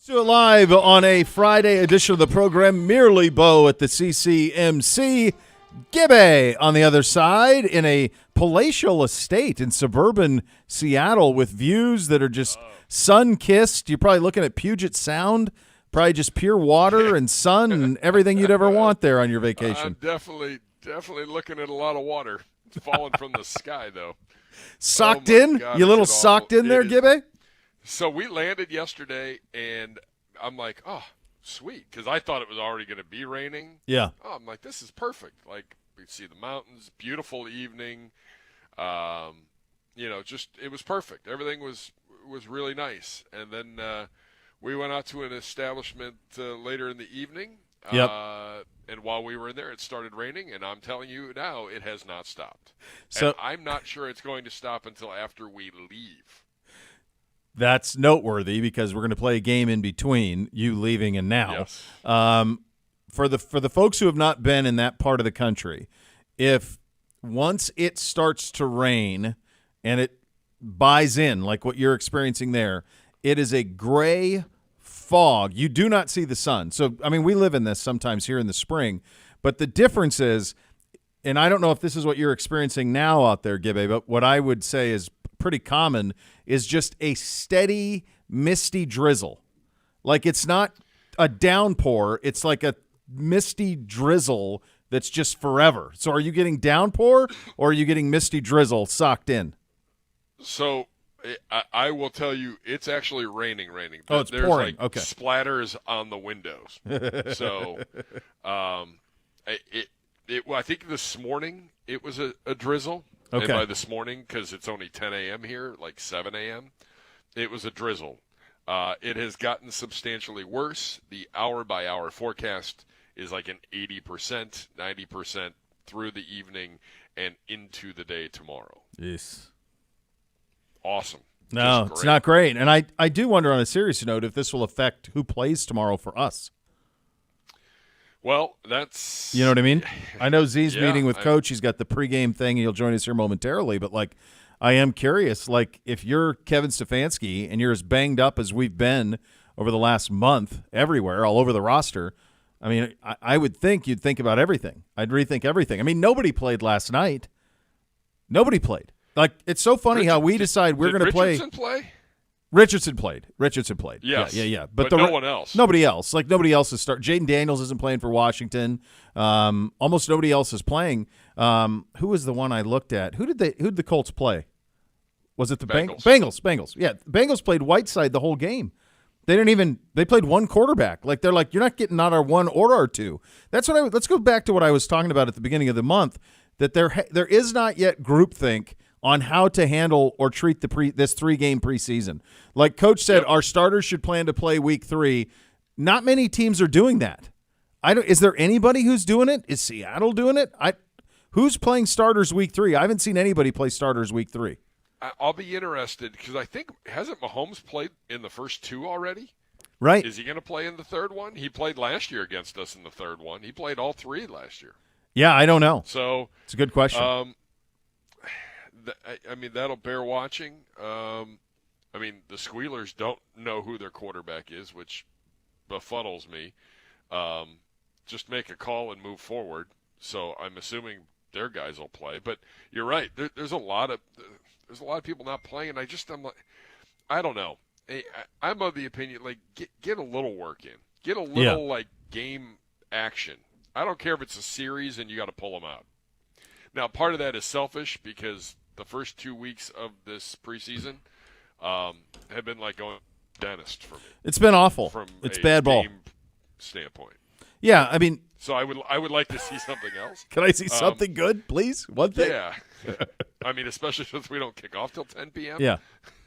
Do it live on a Friday edition of the program. Merely Bo at the CCMC. Gibby on the other side in a palatial estate in suburban Seattle with views that are just sun-kissed. You're probably looking at Puget Sound, probably just pure water and sun and everything you'd ever want there on your vacation. I'm definitely looking at a lot of water. It's falling from the sky, though. Socked in? God, You little it's socked awful. in there, It is. Gibby? So we landed yesterday, and I'm like, oh, sweet, because I thought it was already going to be raining. Yeah. Oh, I'm like, this is perfect. Like, we see the mountains, beautiful evening. Just it was perfect. Everything was really nice. And then we went out to an establishment later in the evening. Yep. And while we were in there, it started raining, and I'm telling you now, it has not stopped. So and I'm not sure it's going to stop until after we leave. that's noteworthy because we're going to play a game in between you leaving and now. Yes. For the folks who have not been in that part of the country, if once it starts to rain and it buys in like what you're experiencing there, it is a gray fog. You do not see the sun. So, I mean, we live in this sometimes here in the spring, but the difference is, and I don't know if this is what you're experiencing now out there, Gibby, but what I would say is pretty common is just a steady, misty drizzle. Like it's not a downpour. It's like a misty drizzle that's just forever. So are you getting downpour or are you getting misty drizzle socked in? So I will tell you, it's actually raining. Oh, it's There's pouring. Like okay. splatters on the windows. So I think this morning it was a drizzle. Okay. And by this morning, because it's only 10 a.m. here, like 7 a.m., it was a drizzle. It has gotten substantially worse. The hour-by-hour forecast is like an 80%, 90% through the evening and into the day tomorrow. Yes. Awesome. No, it's not great. And I do wonder on a serious note if this will affect who plays tomorrow for us. Well, that's... You know what I mean? I know Z's meeting with I- Coach. He's got the pregame thing. He'll join us here momentarily. But, like, I am curious, like, if you're Kevin Stefanski and you're as banged up as we've been over the last month everywhere, all over the roster, I mean, I would think you'd think about everything. I'd rethink everything. I mean, nobody played last night. Nobody played. Like, it's so funny how we decide we're going to play. Richardson play? Richardson played. Yes. Yeah. But no one else. Nobody else. Like, nobody else is starting. Jaden Daniels isn't playing for Washington. Almost nobody else is playing. Who was the one I looked at? Who'd the Colts play? Was it the Bengals. Bengals. Yeah, Bengals played Whiteside the whole game. They played one quarterback. Like, they're like, you're not getting out our one or our two. That's what let's go back to what I was talking about at the beginning of the month, that there is not yet groupthink on how to handle or treat this 3-game preseason. Like Coach said, Our starters should plan to play week 3. Not many teams are doing that. Is there anybody who's doing it? Is Seattle doing it? Who's playing starters week 3? I haven't seen anybody play starters week 3. I'll be interested because I think, hasn't Mahomes played in the first 2 already? Right. Is he going to play in the third one? He played last year against us in the third one. He played all 3 last year. Yeah, I don't know. So it's a good question. That'll bear watching. The Squealers don't know who their quarterback is, which befuddles me. Just make a call and move forward. So I'm assuming their guys will play. But you're right. There's a lot of people not playing. I'm like, I don't know. I'm of the opinion, like, get a little work in. Get a little like game action. I don't care if it's a series and you got to pull them out. Now, part of that is selfish because the first 2 weeks of this preseason have been like going to the dentist for me. It's been awful. From it's a bad ball game standpoint. Yeah, I mean. So I would like to see something else. Can I see something good, please? One thing. Yeah. Especially since we don't kick off till 10 p.m. Yeah.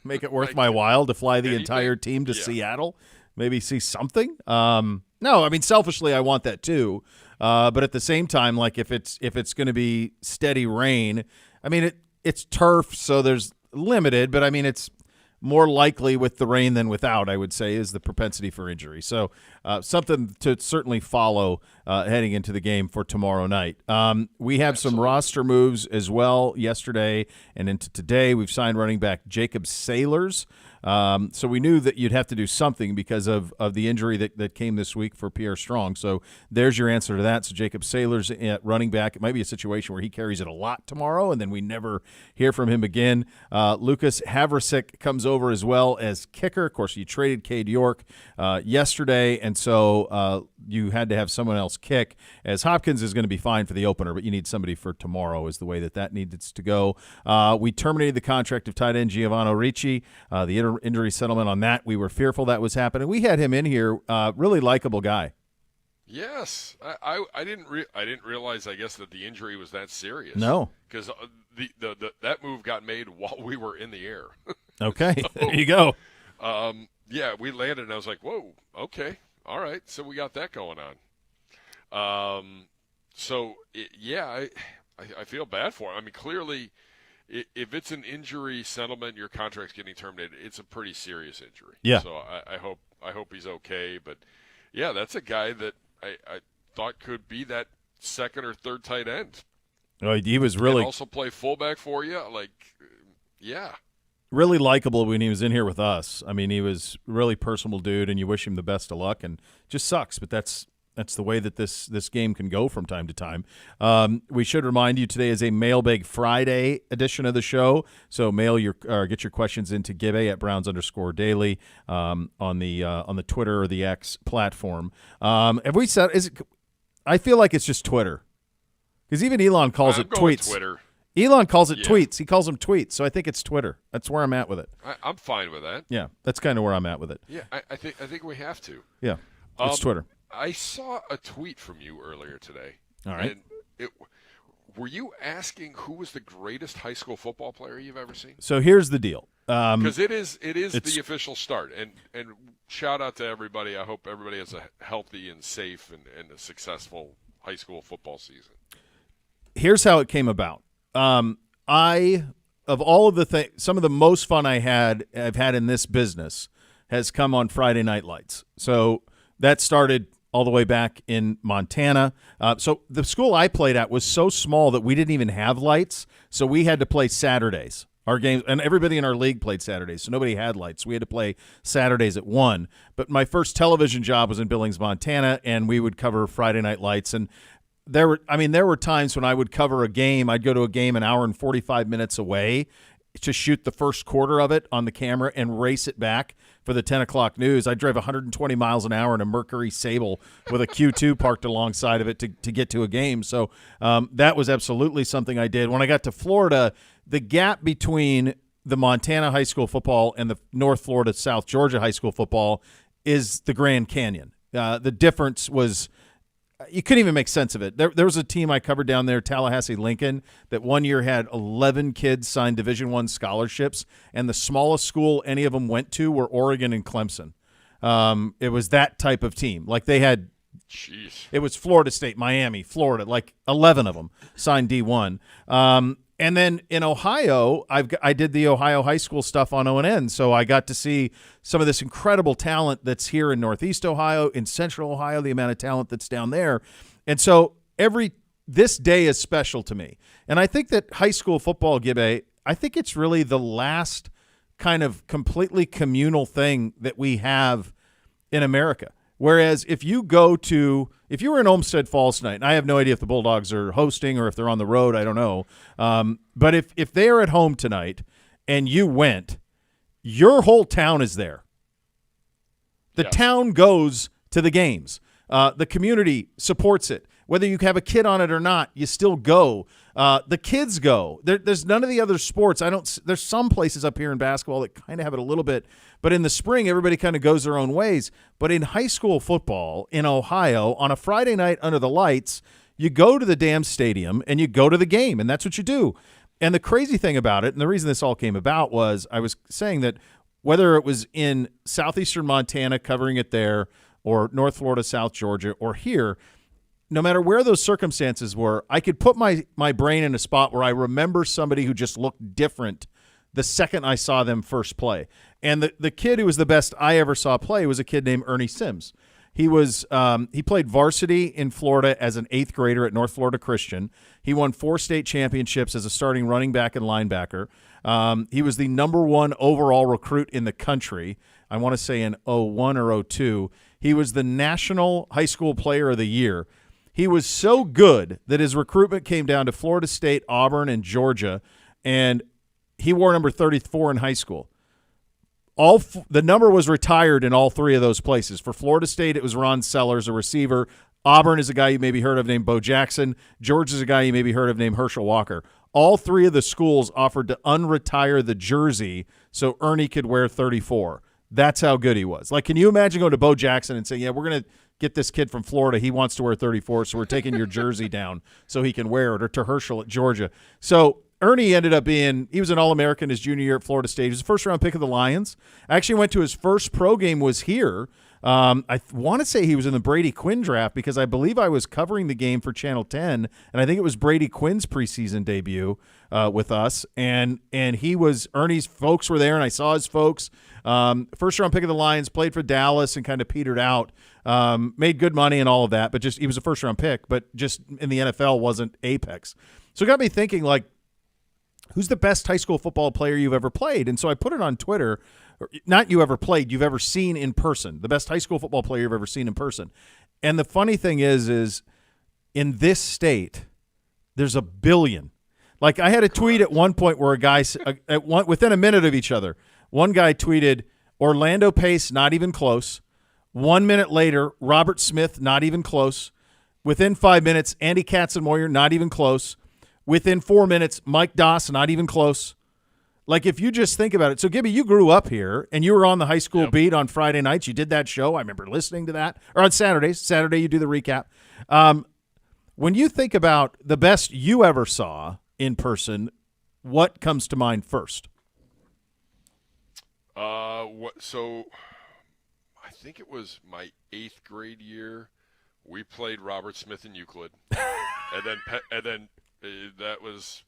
Make it worth my while to fly the anything? entire team to Seattle. Maybe see something. No, I mean, selfishly, I want that too. But at the same time, like if it's going to be steady rain, I mean it's turf, so there's limited. But I mean it's more likely with the rain than without. I would say is the propensity for injury. So something to certainly follow heading into the game for tomorrow night. We have some roster moves as well yesterday and into today. We've signed running back Jacob Sailors. So we knew that you'd have to do something because of the injury that came this week for Pierre Strong. So there's your answer to that. So Jacob Sailors at running back. It might be a situation where he carries it a lot tomorrow, and then we never hear from him again. Lucas Havrasik comes over as well as kicker. Of course, you traded Cade York yesterday, and so you had to have someone else kick, as Hopkins is going to be fine for the opener, but you need somebody for tomorrow is the way that needs to go. We terminated the contract of tight end Giovanni Ricci. The injury settlement on that, we were fearful that was happening. We had him in here, really likable guy. Yes, I didn't realize, I guess, that the injury was that serious. No, because that move got made while we were in the air. Okay, so, there you go. Yeah, we landed, and I was like, "Whoa, okay, all right." So we got that going on. I feel bad for him. I mean, clearly, if it's an injury settlement, your contract's getting terminated. It's a pretty serious injury. Yeah. So I hope he's okay. But yeah, that's a guy that I thought could be that second or third tight end. Oh, he was really and also play fullback for you. Yeah. Really likable when he was in here with us. I mean, he was really personable dude, and you wish him the best of luck. And just sucks, but that's the way that this game can go from time to time. We should remind you today is a Mailbag Friday edition of the show. So get your questions into Gibbe at Browns_Daily on the Twitter or the X platform. Have we said? I feel like it's just Twitter, because even Elon calls it tweets. Twitter. Elon calls it tweets. He calls them tweets. So I think it's Twitter. That's where I'm at with it. I'm fine with that. Yeah, that's kind of where I'm at with it. Yeah, I think we have to. Yeah, it's Twitter. I saw a tweet from you earlier today. All right. And were you asking who was the greatest high school football player you've ever seen? So here's the deal. Because it is the official start. And shout out to everybody. I hope everybody has a healthy and safe and a successful high school football season. Here's how it came about. Of all of the things, some of the most fun I've had in this business has come on Friday Night Lights. So that started all the way back in Montana. So the school I played at was so small that we didn't even have lights. So we had to play Saturdays. Our games, and everybody in our league played Saturdays, so nobody had lights. We had to play Saturdays at 1. But my first television job was in Billings, Montana, and we would cover Friday Night Lights. And there were times when I would cover a game. I'd go to a game an hour and 45 minutes away to shoot the first quarter of it on the camera and race it back for the 10 o'clock news. I'd drive 120 miles an hour in a Mercury Sable with a Q2 parked alongside of it to get to a game. So that was absolutely something I did. When I got to Florida, the gap between the Montana high school football and the North Florida, South Georgia high school football is the Grand Canyon. The difference was you couldn't even make sense of it. There was a team I covered down there, Tallahassee Lincoln, that one year had 11 kids sign Division I scholarships, and the smallest school any of them went to were Oregon and Clemson. It was that type of team. Like they had – It was Florida State, Miami, Florida, like 11 of them signed D1. And then in Ohio, I did the Ohio high school stuff on ONN, so I got to see some of this incredible talent that's here in Northeast Ohio, in Central Ohio, the amount of talent that's down there. And so this day is special to me. And I think that high school football, Gibbe, I think it's really the last kind of completely communal thing that we have in America. Whereas if you were in Olmsted Falls tonight, and I have no idea if the Bulldogs are hosting or if they're on the road, I don't know. But if they are at home tonight and you went, your whole town is there. The town goes to the games. The community supports it. Whether you have a kid on it or not, you still go. The kids go. There's none of the other sports. There's some places up here in basketball that kind of have it a little bit, but in the spring, everybody kind of goes their own ways. But in high school football in Ohio, on a Friday night under the lights, you go to the damn stadium and you go to the game, and that's what you do. And the crazy thing about it, and the reason this all came about was I was saying that whether it was in southeastern Montana covering it there or North Florida, South Georgia, or here, no matter where those circumstances were, I could put my brain in a spot where I remember somebody who just looked different the second I saw them first play. And the kid who was the best I ever saw play was a kid named Ernie Sims. He played varsity in Florida as an 8th grader at North Florida Christian. He won 4 state championships as a starting running back and linebacker. He was the number 1 overall recruit in the country. I want to say in 01 or 02. He was the National High School Player of the Year. He was so good that his recruitment came down to Florida State, Auburn, and Georgia, and he wore number 34 in high school. The number was retired in all 3 of those places. For Florida State, it was Ron Sellers, a receiver. Auburn is a guy you maybe heard of named Bo Jackson. Georgia is a guy you maybe heard of named Herschel Walker. All 3 of the schools offered to unretire the jersey so Ernie could wear 34. That's how good he was. Like, can you imagine going to Bo Jackson and saying, yeah, we're going to get this kid from Florida. He wants to wear 34, so we're taking your jersey down so he can wear it, or to Herschel at Georgia. So Ernie ended up he was an All-American his junior year at Florida State. He was the first-round pick of the Lions. I actually went to his first pro game was here. I want to say he was in the Brady Quinn draft because I believe I was covering the game for Channel 10, and I think it was Brady Quinn's preseason debut with us. And Ernie's folks were there, and I saw his folks. First-round pick of the Lions, played for Dallas and kind of petered out. Made good money and all of that, but just he was a first-round pick, but just in the NFL wasn't apex. So it got me thinking, like, who's the best high school football player you've ever played? And so I put it on Twitter. Not you ever played, you've ever seen in person. The best high school football player you've ever seen in person. And the funny thing is in this state, there's a billion. Like, I had a tweet at one point where a guy, within a minute of each other, one guy tweeted, Orlando Pace, not even close. 1 minute later, Robert Smith, not even close. Within 5 minutes, Andy Katzenmoyer, not even close. Within 4 minutes, Mike Doss, not even close. Like, if you just think about it. So, Gibby, you grew up here, and you were on the high school beat on Friday nights. You did that show. I remember listening to that. Or on Saturdays. Saturday, you do the recap. When you think about the best you ever saw in person, what comes to mind first? So I think it was my 8th grade year. We played Robert Smith in Euclid, and then that was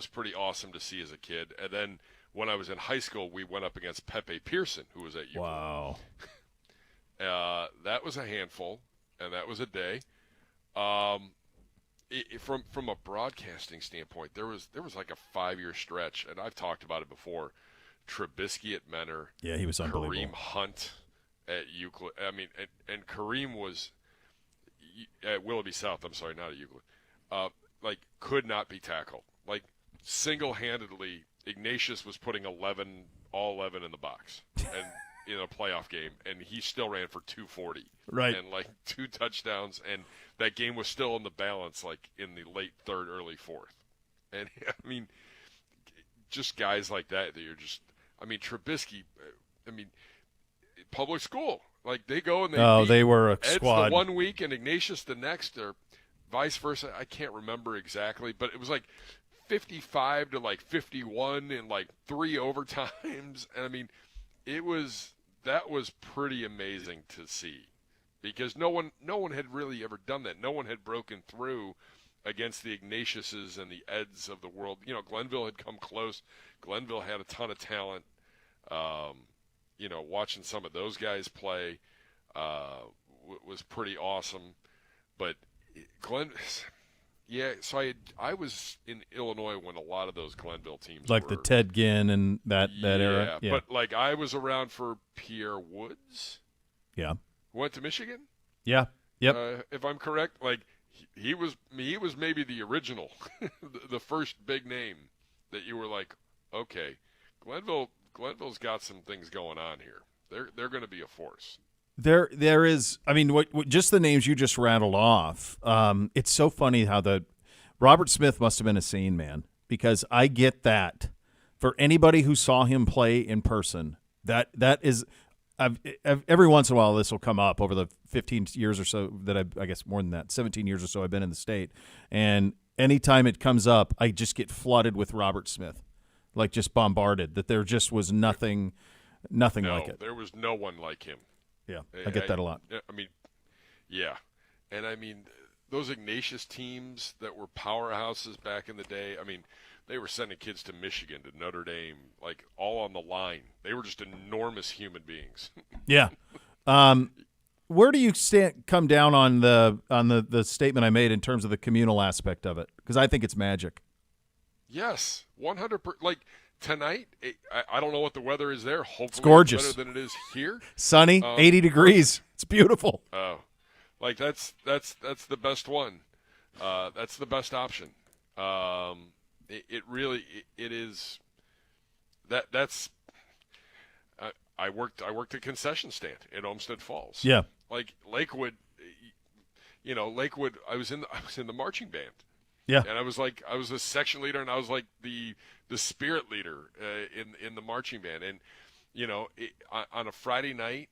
pretty awesome to see as a kid. And then when I was in high school, we went up against Pepe Pearson, who was at Euclid. Wow. That was a handful, and that was a day. From a broadcasting standpoint, there was like a 5-year stretch, and I've talked about it before. Trubisky at Menor. Yeah, he was unbelievable. Kareem Hunt at Euclid. I mean, and Kareem was at Willoughby South. I'm sorry, not at Euclid. Could not be tackled. Like, single-handedly, Ignatius was putting all 11 in the box, and in a playoff game, and he still ran for 240. Right. And 2 touchdowns, and that game was still in the balance, in the late 3rd, early 4th. And I mean, just guys like that you're just. I mean, Trubisky. I mean, public school. They go and they were a Ed's squad. The 1 week and Ignatius the next, or vice versa. I can't remember exactly, but it was 55 to 51 in 3 overtimes. And I mean, that was pretty amazing to see, because no one had really ever done that. No one had broken through against the Ignatiuses and the Eds of the world. Glenville had come close. Glenville had a ton of talent. Watching some of those guys play was pretty awesome. But so I was in Illinois when a lot of those Glenville teams were. The Ted Ginn and that era. Yeah, but I was around for Pierre Woods. Yeah. Who went to Michigan? Yeah. Yep. If I'm correct, he was maybe the original, the first big name that you were okay, Glenville's got some things going on here. They're going to be a force. There is. I mean, what just the names you just rattled off. It's so funny how Robert Smith must have been a scene man, because I get that for anybody who saw him play in person. That is. Every once in a while, this will come up over the 15 years or so that I guess more than that, 17 years or so I've been in the state. And anytime it comes up, I just get flooded with Robert Smith, just bombarded, that there just was nothing like it. There was no one like him. Yeah, I get that a lot. I mean, yeah. And I mean, those Ignatius teams that were powerhouses back in the day, I mean, they were sending kids to Michigan, to Notre Dame, all on the line. They were just enormous human beings. Yeah. where do you come down on the statement I made in terms of the communal aspect of it? Because I think it's magic. Yes, 100%. Like tonight, I don't know what the weather is there. It's Hopefully, it's gorgeous. better than it is here. Sunny, 80 degrees. It's beautiful. Oh, like that's the best one. That's the best option. It really it is. That's. I worked a concession stand in Olmsted Falls. Yeah. Like Lakewood, Lakewood. I was in the marching band. Yeah. And I was a section leader, and I was like the spirit leader in the marching band. And on a Friday night,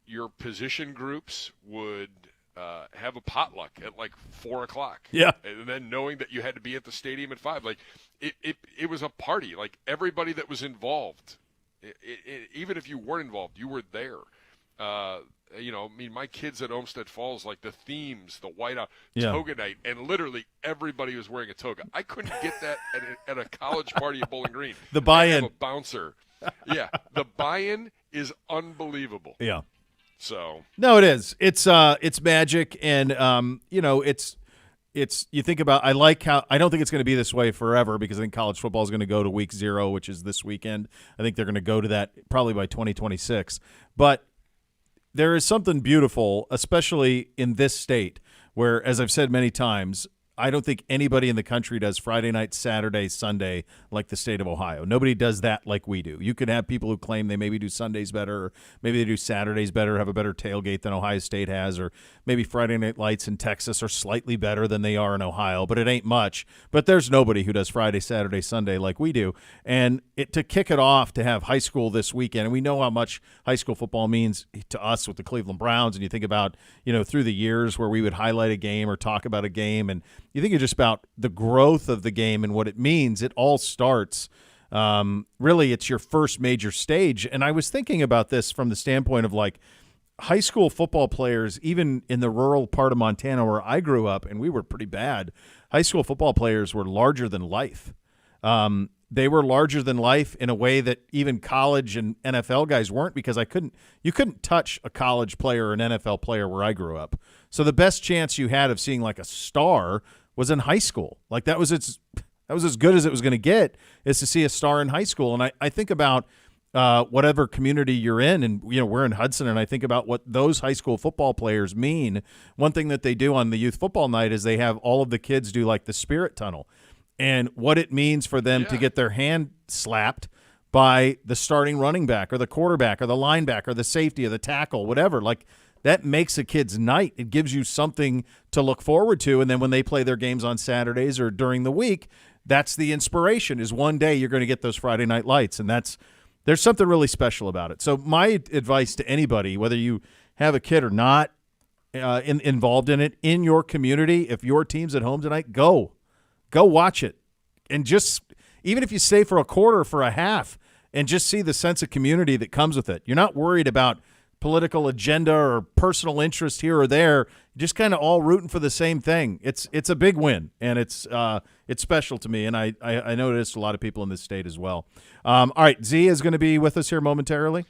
your position groups would have a potluck at like 4:00. Yeah. And then knowing that you had to be at the stadium at 5, like it was a party. Like everybody that was involved, even if you weren't involved, you were there. My kids at Olmsted Falls, like the themes, the whiteout, toga night, and literally everybody was wearing a toga. I couldn't get that at a college party at Bowling Green. The buy-in. A bouncer. Yeah, the buy-in is unbelievable. Yeah. So. No, it is. It's magic, and it's you think about. I like how I don't think it's going to be this way forever because I think college football is going to go to week 0, which is this weekend. I think they're going to go to that probably by 2026, but. There is something beautiful, especially in this state, where, as I've said many times, I don't think anybody in the country does Friday night, Saturday, Sunday like the state of Ohio. Nobody does that like we do. You can have people who claim they maybe do Sundays better, or maybe they do Saturdays better, have a better tailgate than Ohio State has, or maybe Friday night lights in Texas are slightly better than they are in Ohio, but it ain't much. But there's nobody who does Friday, Saturday, Sunday like we do. And to kick it off, to have high school this weekend, and we know how much high school football means to us with the Cleveland Browns, and you think about, through the years where we would highlight a game or talk about a game, and you think just about the growth of the game and what it means. It all starts, really, it's your first major stage. And I was thinking about this from the standpoint of like high school football players, even in the rural part of Montana where I grew up, and we were pretty bad. High school football players were larger than life. They were larger than life in a way that even college and NFL guys weren't, because you couldn't touch a college player or an NFL player where I grew up. So the best chance you had of seeing like a star was in high school. Like that was as good as it was going to get, is to see a star in high school. And I think about whatever community you're in, and we're in Hudson, and I think about what those high school football players mean. One thing that they do on the youth football night is they have all of the kids do like the spirit tunnel, and what it means for them to get their hand slapped by the starting running back or the quarterback or the linebacker or the safety or the tackle, whatever. Like, that makes a kid's night. It gives you something to look forward to. And then when they play their games on Saturdays or during the week, that's the inspiration, is one day you're going to get those Friday night lights. And there's something really special about it. So my advice to anybody, whether you have a kid or not involved in it, in your community, if your team's at home tonight, go watch it. And just, even if you stay for a quarter, for a half, and just see the sense of community that comes with it. You're not worried about political agenda or personal interest here or there. You're just kind of all rooting for the same thing. It's a big win, and it's special to me, and I know it is to a lot of people in this state as well. All right, Z is going to be with us here momentarily.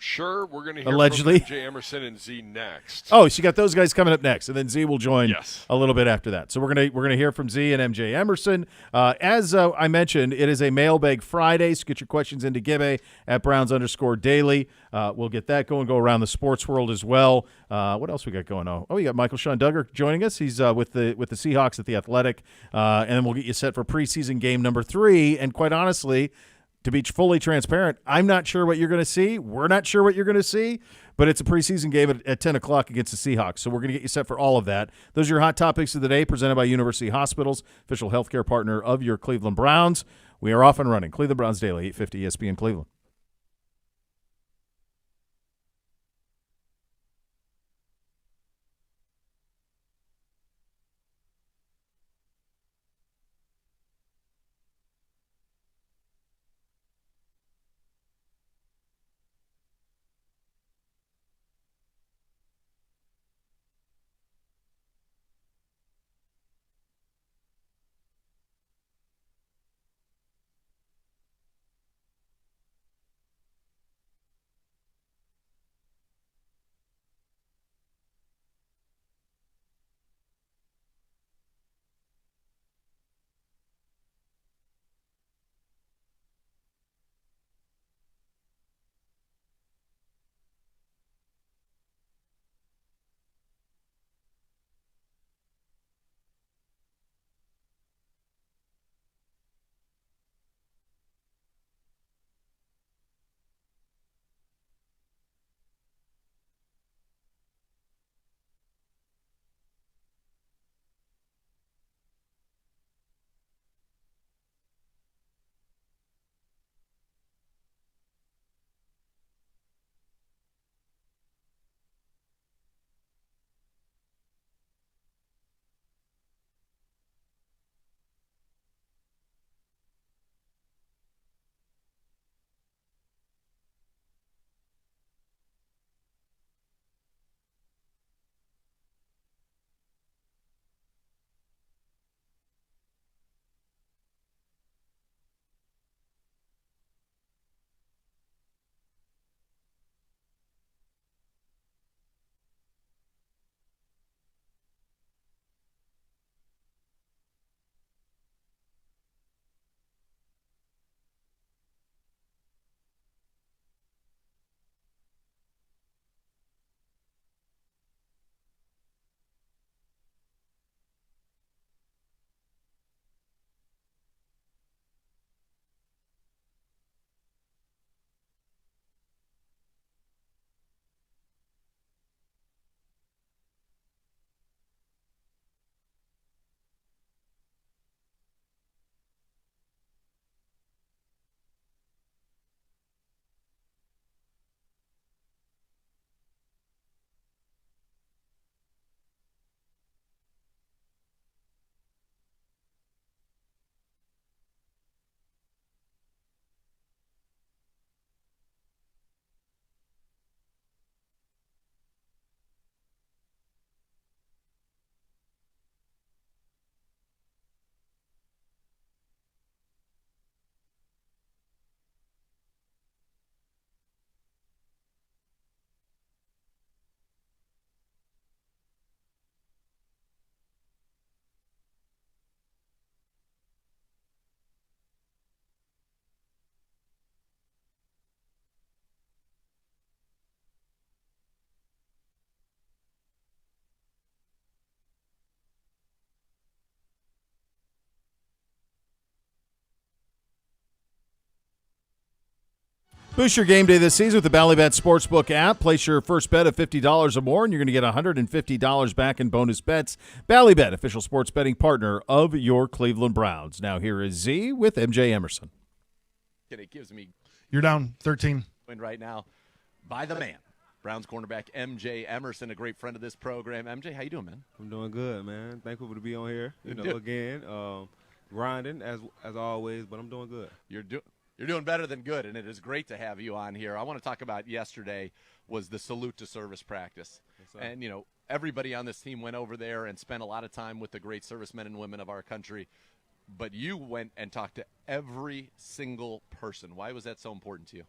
Sure, we're going to hear allegedly from MJ Emerson and Z next. Oh, so you got those guys coming up next, and then Z will join Yes. a little bit after that. So we're gonna hear from Z and MJ Emerson. As I mentioned, it is a Mailbag Friday, so get your questions into Gibbe at Browns_Daily. We'll get that going, go around the sports world as well. What else we got going on? Oh, we got Michael Sean Duggar joining us. He's with the Seahawks at the Athletic, and then we'll get you set for preseason game number 3. And quite honestly, to be fully transparent, I'm not sure what you're going to see. We're not sure what you're going to see, but it's a preseason game at 10 o'clock against the Seahawks, so we're going to get you set for all of that. Those are your hot topics of the day, presented by University Hospitals, official healthcare partner of your Cleveland Browns. We are off and running. Cleveland Browns Daily, 850 ESPN Cleveland. Boost your game day this season with the Ballybet Sportsbook app. Place your first bet of $50 or more, and you're going to get $150 back in bonus bets. Ballybet, official sports betting partner of your Cleveland Browns. Now here is Z with MJ Emerson. It gives me You're down 13. right now by the man. Browns cornerback MJ Emerson, a great friend of this program. MJ, how you doing, man? I'm doing good, man. Thankful to be on here. Again, grinding as always, but I'm doing good. You're doing better than good, and it is great to have you on here. I want to talk about yesterday was the salute to service practice. Yes, And, everybody on this team went over there and spent a lot of time with the great servicemen and women of our country. But you went and talked to every single person. Why was that so important to you?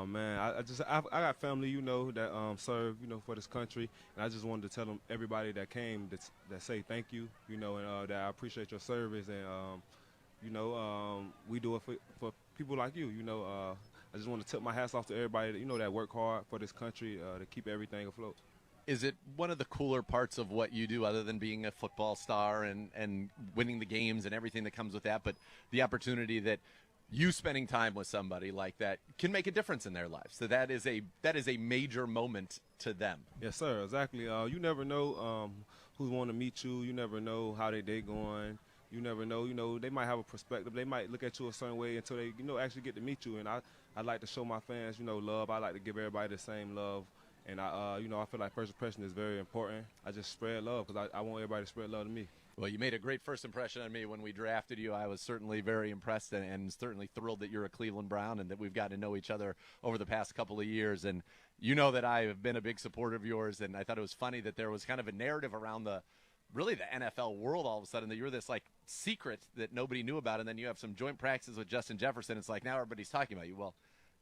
Man, I got family, that serve, for this country, and I just wanted to tell them, everybody that came, that say thank you, and that I appreciate your service, and we do it for people like you, I just want to tip my hats off to everybody, that work hard for this country to keep everything afloat. Is it one of the cooler parts of what you do, other than being a football star and winning the games and everything that comes with that, but the opportunity that you spending time with somebody like that can make a difference in their lives? So that is a major moment to them. Yes, sir, exactly. You never know who's want to meet you. You never know how their day going. You never know, they might have a perspective. They might look at you a certain way until they, actually get to meet you. And I like to show my fans, love. I like to give everybody the same love. And I feel like first impression is very important. I just spread love because I want everybody to spread love to me. Well, you made a great first impression on me when we drafted you. I was certainly very impressed and certainly thrilled that you're a Cleveland Brown and that we've gotten to know each other over the past couple of years. And you know that I have been a big supporter of yours, and I thought it was funny that there was kind of a narrative around the NFL world all of a sudden that you're this like secret that nobody knew about, and then you have some joint practices with Justin Jefferson. It's like now everybody's talking about you. Well,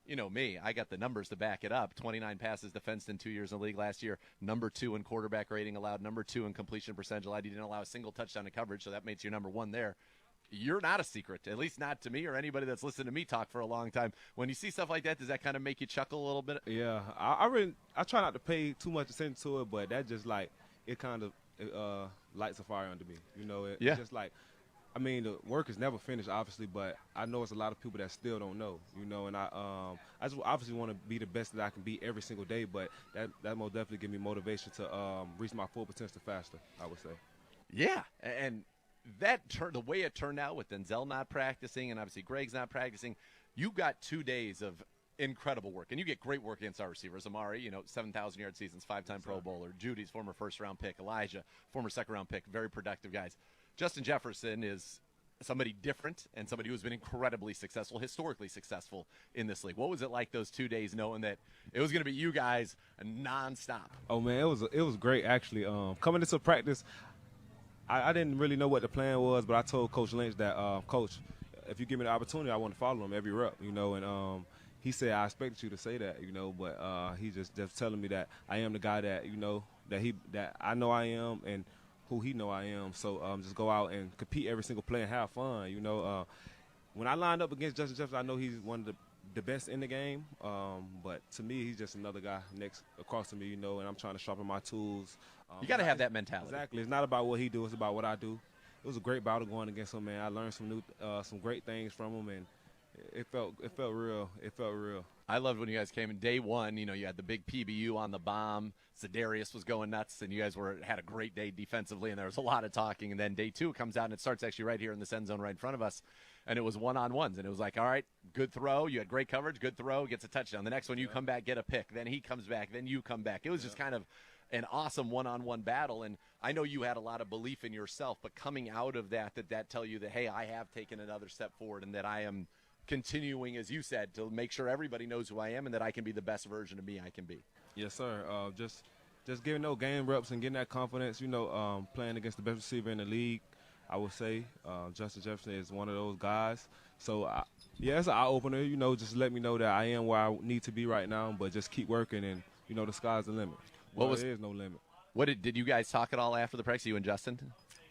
you know me, I got the numbers to back it up. 29 passes defensed in 2 years in the league last year. Number 2 in quarterback rating allowed. Number 2 in completion percentage allowed. You didn't allow a single touchdown to coverage, so that makes you number 1 there. You're not a secret, at least not to me or anybody that's listened to me talk for a long time. When you see stuff like that, does that kind of make you chuckle a little bit? Yeah, I try not to pay too much attention to it, but that just like it kind of lights a fire under me. It's just like, I mean, the work is never finished, obviously, but I know it's a lot of people that still don't know, and I just obviously want to be the best that I can be every single day, but that most definitely give me motivation to reach my full potential faster, I would say. Yeah, and the way it turned out with Denzel not practicing and obviously Greg's not practicing, you got 2 days of incredible work, and you get great work against our receivers. Amari, 7,000-yard seasons, 5-time Pro Bowler. Judy's former first-round pick. Elijah, former second-round pick. Very productive guys. Justin Jefferson is somebody different and somebody who's been incredibly successful, historically successful in this league. What was it like those 2 days knowing that it was going to be you guys nonstop? Oh, man, it was great, actually. Coming into practice, I didn't really know what the plan was, but I told Coach Lynch that, Coach, if you give me the opportunity, I want to follow him every rep, and he said, I expected you to say that, but he just telling me that I am the guy that, that I know I am and who he know I am. So just go out and compete every single play and have fun, When I lined up against Justin Jefferson, I know he's one of the best in the game, but to me, he's just another guy next across to me, and I'm trying to sharpen my tools. You got to have that mentality. Exactly. It's not about what he do, it's about what I do. It was a great battle going against him, man. I learned some great things from him, and it felt real. It felt real. I loved when you guys came in day one. You had the big PBU on the bomb. Za'Darius was going nuts, and you guys had a great day defensively, and there was a lot of talking. And then day 2 comes out, and it starts actually right here in this end zone right in front of us, and it was one-on-ones. And it was like, all right, good throw. You had great coverage, good throw, gets a touchdown. The next one, you come back, get a pick. Then he comes back, then you come back. It was just kind of an awesome one-on-one battle, and I know you had a lot of belief in yourself, but coming out of that tell you that, hey, I have taken another step forward and that I am continuing, as you said, to make sure everybody knows who I am and that I can be the best version of me I can be. Yes, sir. Just giving those game reps and getting that confidence, playing against the best receiver in the league, I would say. Justin Jefferson is one of those guys. So, it's an eye-opener, just let me know that I am where I need to be right now, but just keep working and, the sky's the limit. There is no limit. Did you guys talk at all after the practice, you and Justin?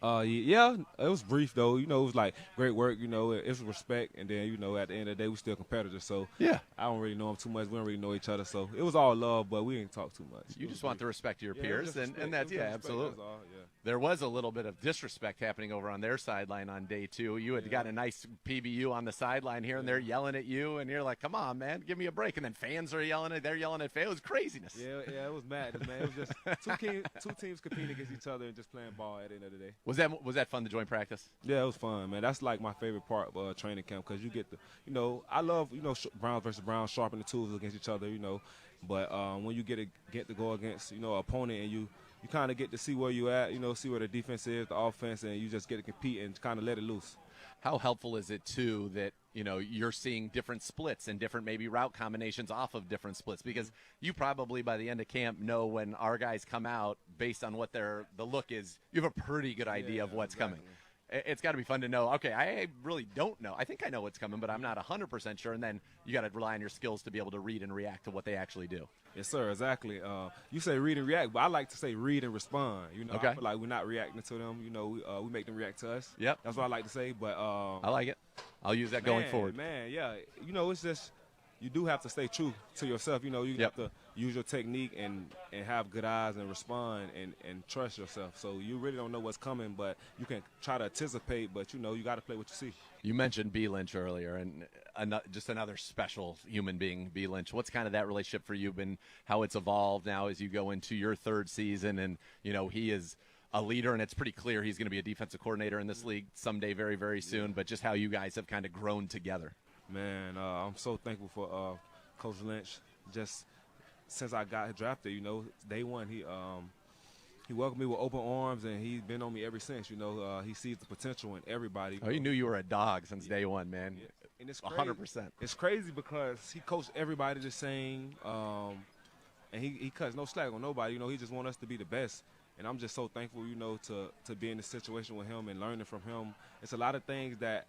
Yeah, it was brief though. You know, it was like great work. You know, it was respect, and then you know, at the end of the day, we still competitors. So Yeah. I don't really know him too much. We don't really know each other, so it was all love, but we didn't talk too much. You It just was want the brief. respect of your Yeah, it was peers, just and respect. that's It was yeah, just respect, absolutely. that's all, yeah. There was a little bit of disrespect happening over on their sideline on day 2. You had got a nice PBU on the sideline here, and they're yelling at you, and you're like, "Come on, man, give me a break." And then fans are yelling at, they're yelling at fans. It was craziness. Yeah, it was madness, man. It was just two teams competing against each other and just playing ball at the end of the day. Was that fun to join practice? Yeah, it was fun, man. That's like my favorite part of training camp because you get to, you know, I love, you know, Browns versus Browns, sharpen the tools against each other, you know. But when you get to go against, you know, an opponent and you kind of get to see where you at, you know, see where the defense is, the offense, and you just get to compete and kind of let it loose. How helpful is it too that you're seeing different splits and different maybe route combinations off of different splits, because you probably by the end of camp know when our guys come out based on what the look is. You have a pretty good idea of what's coming. It's got to be fun to know, okay, I really don't know. I think I know what's coming, but I'm not 100% sure. And then you got to rely on your skills to be able to read and react to what they actually do. Yes, sir, exactly. You say read and react, but I like to say read and respond. You know, Okay. I feel like we're not reacting to them. You know, we make them react to us. Yep. That's what I like to say. But I like it. I'll use that going forward. Man, yeah. You know, it's just you do have to stay true to yourself. You know, you Yep. have to use your technique and have good eyes and respond and trust yourself. So you really don't know what's coming, but you can try to anticipate. But you know, you got to play what you see. You mentioned B. Lynch earlier, and just another special human being, B. Lynch. What's kind of that relationship for you been, how it's evolved now as you go into your third season? And, he is a leader, and it's pretty clear he's going to be a defensive coordinator in this league someday very, very soon, but just how you guys have kind of grown together. Man, I'm so thankful for Coach Lynch. Just since I got drafted, day one, he welcomed me with open arms, and he's been on me ever since. He sees the potential in everybody. Oh, he knew you were a dog since day one, man. Yeah. And it's 100%. It's crazy because he coached everybody the same, and he cuts no slack on nobody. He just wants us to be the best. And I'm just so thankful, to be in this situation with him and learning from him. It's a lot of things that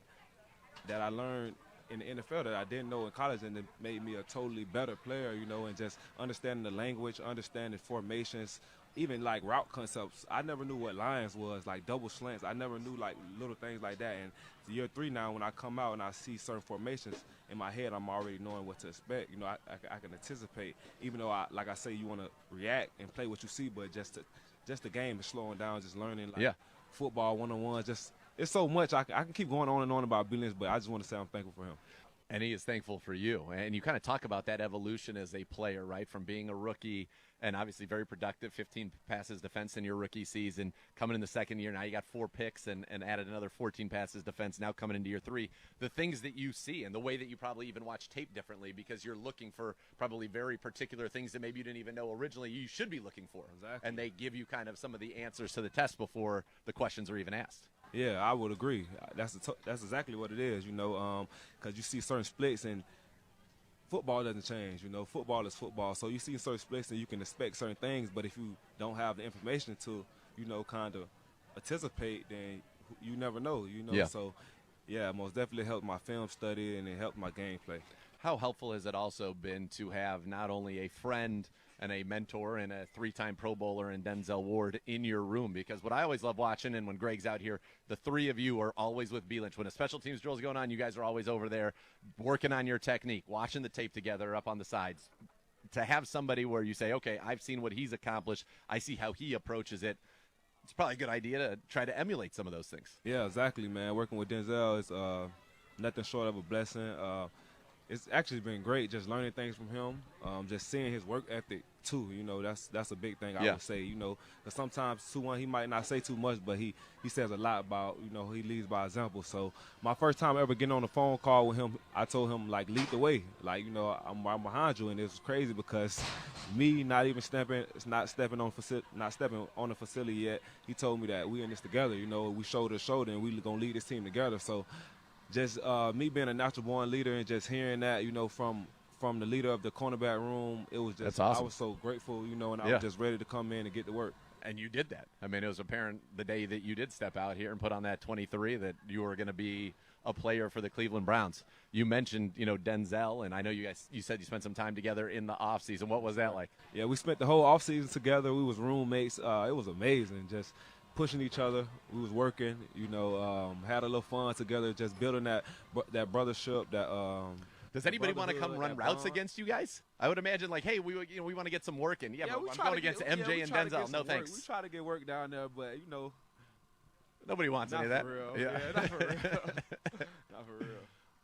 I learned in the NFL that I didn't know in college, and it made me a totally better player, and just understanding the language, understanding formations, even like route concepts. I never knew what lines was, like double slants. I never knew like little things like that. And it's year 3 now, when I come out and I see certain formations in my head, I'm already knowing what to expect. I can anticipate, even though like I say, you want to react and play what you see, but just the game is slowing down, just learning football one-on-one, just it's so much. I can keep going on and on about Billings, but I just want to say I'm thankful for him. And he is thankful for you. And you kind of talk about that evolution as a player, right? From being a rookie and obviously very productive, 15 passes defense in your rookie season. Coming in the second year, now you got 4 picks and added another 14 passes defense now coming into year 3. The things that you see and the way that you probably even watch tape differently because you're looking for probably very particular things that maybe you didn't even know originally you should be looking for. Exactly. And they give you kind of some of the answers to the test before the questions are even asked. Yeah, I would agree. That's exactly what it is, because you see certain splits and football doesn't change. Football is football. So you see certain splits and you can expect certain things, but if you don't have the information to, kind of anticipate, then you never know. Yeah. So yeah, most definitely helped my film study and it helped my gameplay. How helpful has it also been to have not only a friend and a mentor and a 3-time Pro Bowler in Denzel Ward in your room? Because what I always love watching, and when Greg's out here, the 3 of you are always with B. Lynch. When a special teams drill is going on, you guys are always over there working on your technique, watching the tape together up on the sides. To have somebody where you say, okay, I've seen what he's accomplished, I see how he approaches it, it's probably a good idea to try to emulate some of those things. Yeah, exactly, man. Working with Denzel is nothing short of a blessing. It's actually been great just learning things from him, just seeing his work ethic too. That's a big thing I would say. Because sometimes 2-1 he might not say too much, but he says a lot about he leads by example. So my first time ever getting on a phone call with him, I told him like lead the way, like I'm behind you, and it was crazy because me not stepping on the facility yet. He told me that we in this together. We shoulder to shoulder, and we gonna lead this team together. So. Just me being a natural-born leader and just hearing that, from the leader of the cornerback room, it was just That's awesome. I was so grateful, and I was just ready to come in and get to work. And you did that. I mean, it was apparent the day that you did step out here and put on that 23 that you were going to be a player for the Cleveland Browns. You mentioned, Denzel, and I know you said you spent some time together in the offseason. What was that like? Yeah, we spent the whole offseason together. We was roommates. It was amazing, just pushing each other. We was working, had a little fun together, just building that brothership. Does anybody want to come run routes against you guys? I would imagine, like, hey, we want to get some work in. Yeah, but I'm going against MJ and Denzel. No, thanks. We try to get work down there, but nobody wants any of that. For real. Yeah, not for real. Not for real.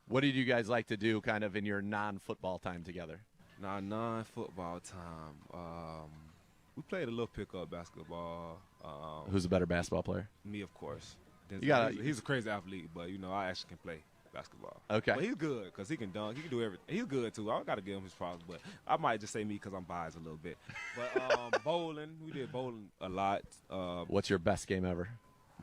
What did you guys like to do, kind of in your non-football time together? Non-football time. We played a little pickup basketball. Who's a better basketball player? Me, of course. He's a crazy athlete, but I actually can play basketball. Okay. But he's good because he can dunk. He can do everything. He's good too. I got to give him his props, but I might just say me because I'm biased a little bit. But bowling, we did bowling a lot. What's your best game ever?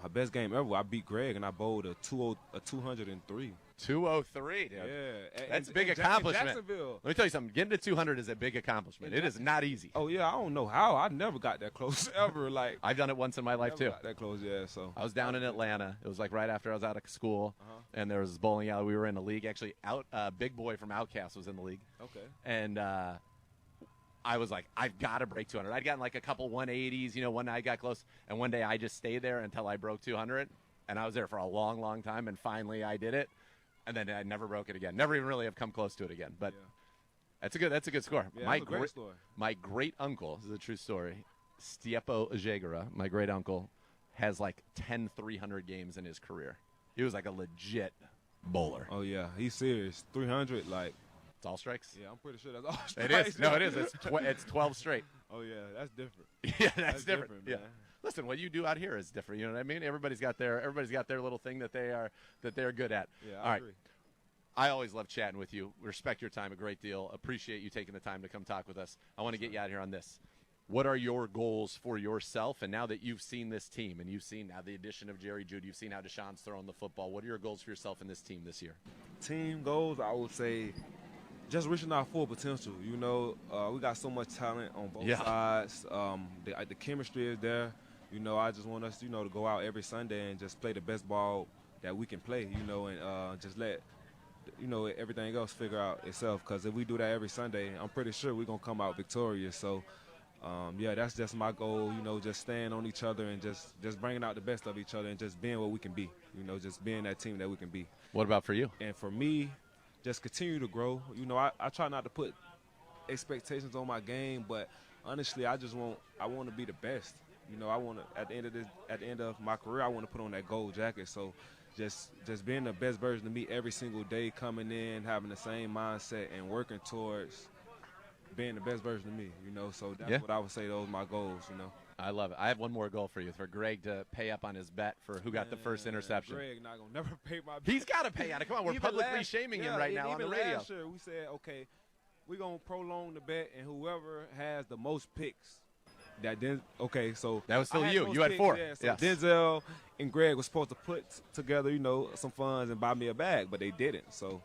My best game ever, I beat Greg and I bowled a 203. 203, dude. Yeah. That's a big in accomplishment. Jacksonville. Let me tell you something. Getting to 200 is a big accomplishment. It is not easy. Oh, yeah. I don't know how. I never got that close ever. Like I've done it once in my life, too. Got that close, yeah. So I was down in Atlanta. It was like right after I was out of school, and there was this bowling alley. We were in a league. Actually, Big Boy from Outkast was in the league. Okay. And I was like, I've got to break 200. I'd gotten like a couple 180s. One night I got close, and one day I just stayed there until I broke 200, and I was there for a long, long time, and finally I did it. And then I never broke it again. Never even really have come close to it again. But that's a good score. Yeah, that's a great story. My great uncle, this is a true story, Stiepo Zegura, my great uncle, has like 10 300 games in his career. He was like a legit bowler. Oh yeah, he's serious. 300, like it's all strikes. Yeah, I'm pretty sure that's all strikes. It is. No, it is. It's 12 straight. Oh yeah, that's different. Yeah, that's different. Man. Yeah. Listen, what you do out here is different. You know what I mean? Everybody's got their little thing that they're good at. Yeah, all right. Agree. I always love chatting with you. Respect your time a great deal. Appreciate you taking the time to come talk with us. I want to get you out here on this. What are your goals for yourself? And now that you've seen this team and you've seen now the addition of Jerry Judy, you've seen how Deshaun's throwing the football. What are your goals for yourself and this team this year? Team goals, I would say just reaching our full potential. We got so much talent on both sides. The chemistry is there. I just want us, to go out every Sunday and just play the best ball that we can play, and just let everything else figure out itself. Because if we do that every Sunday, I'm pretty sure we're going to come out victorious. So, that's just my goal, just staying on each other and just bringing out the best of each other and just being what we can be, just being that team that we can be. What about for you? And for me, just continue to grow. I try not to put expectations on my game, but honestly, I want to be the best. I want to, at the end of my career, I want to put on that gold jacket. So just being the best version of me every single day, coming in, having the same mindset and working towards being the best version of me, So that's what I would say those are my goals, I love it. I have one more goal for you, for Greg to pay up on his bet for who got the first interception. Greg not going to never pay my bet. He's got to pay on it. Come on, we're publicly shaming him right now on the radio. Last year we said, okay, we're going to prolong the bet, and whoever has the most picks, so that was still you. You had 4. Yeah, so Denzel and Greg were supposed to put together, some funds and buy me a bag, but they didn't. So,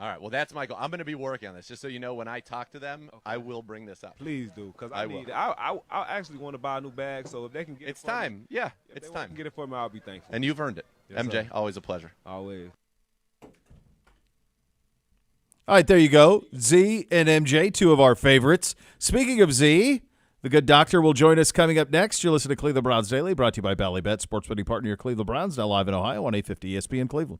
all right. Well, that's my goal. I'm going to be working on this, just so you know. When I talk to them, I will bring this up. Please do, because I actually want to buy a new bag. So if they can get it's time. Yeah, it's time. Get it for me, I'll be thankful. And you've earned it, yes, MJ. Sir. Always a pleasure. Always. All right, there you go. Z and MJ, 2 of our favorites. Speaking of Z, the good doctor will join us coming up next. You're listening to Cleveland Browns Daily, brought to you by Ballybet, sports betting partner of your Cleveland Browns, now live in Ohio on 850 ESPN Cleveland.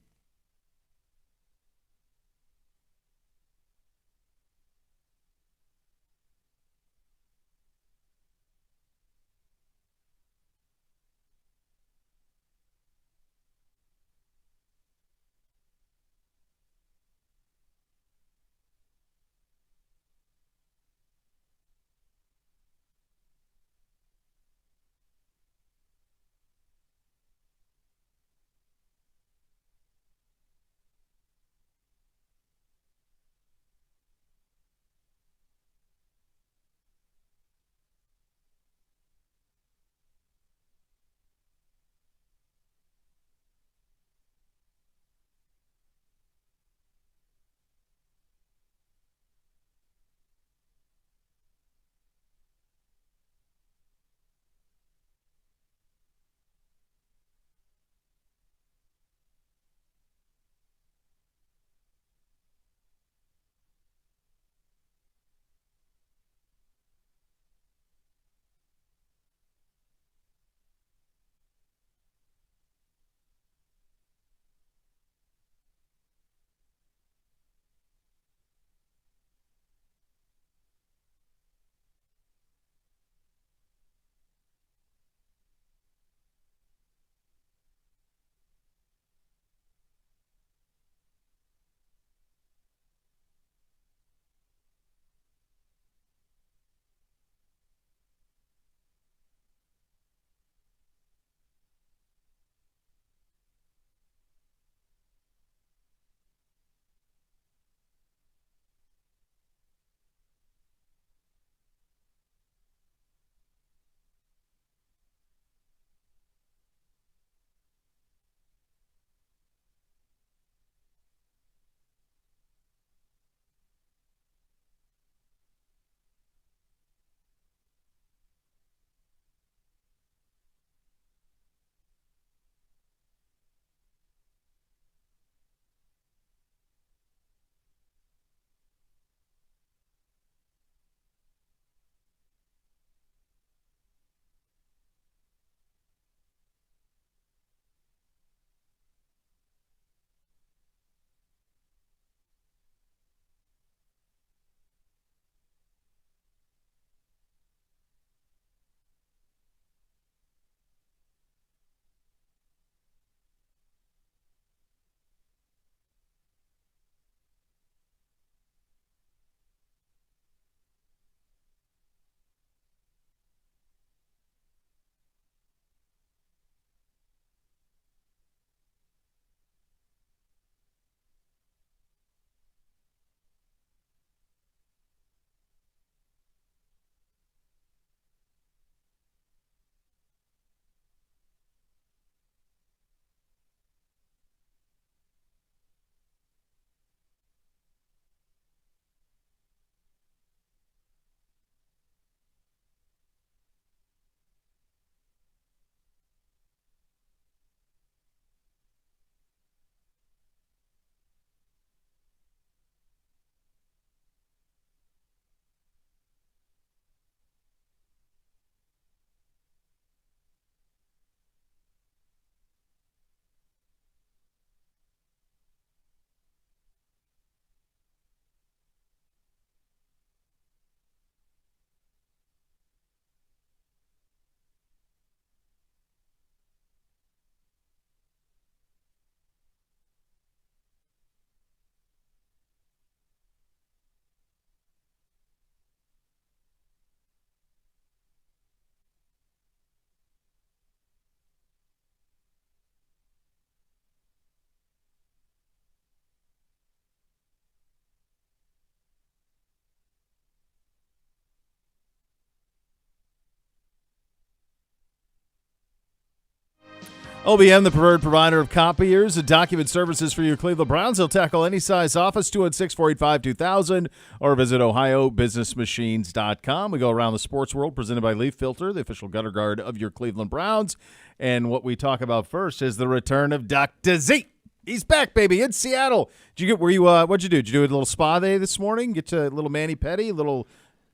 OBM, the preferred provider of copiers and document services for your Cleveland Browns. They'll tackle any size office, 216-485-2000, or visit ohiobusinessmachines.com. We go around the sports world, presented by Leaf Filter, the official gutter guard of your Cleveland Browns. And what we talk about first is the return of Dr. Z. He's back, baby, in Seattle. What'd you do? Did you do a little spa day this morning? Get to a little mani-pedi, a little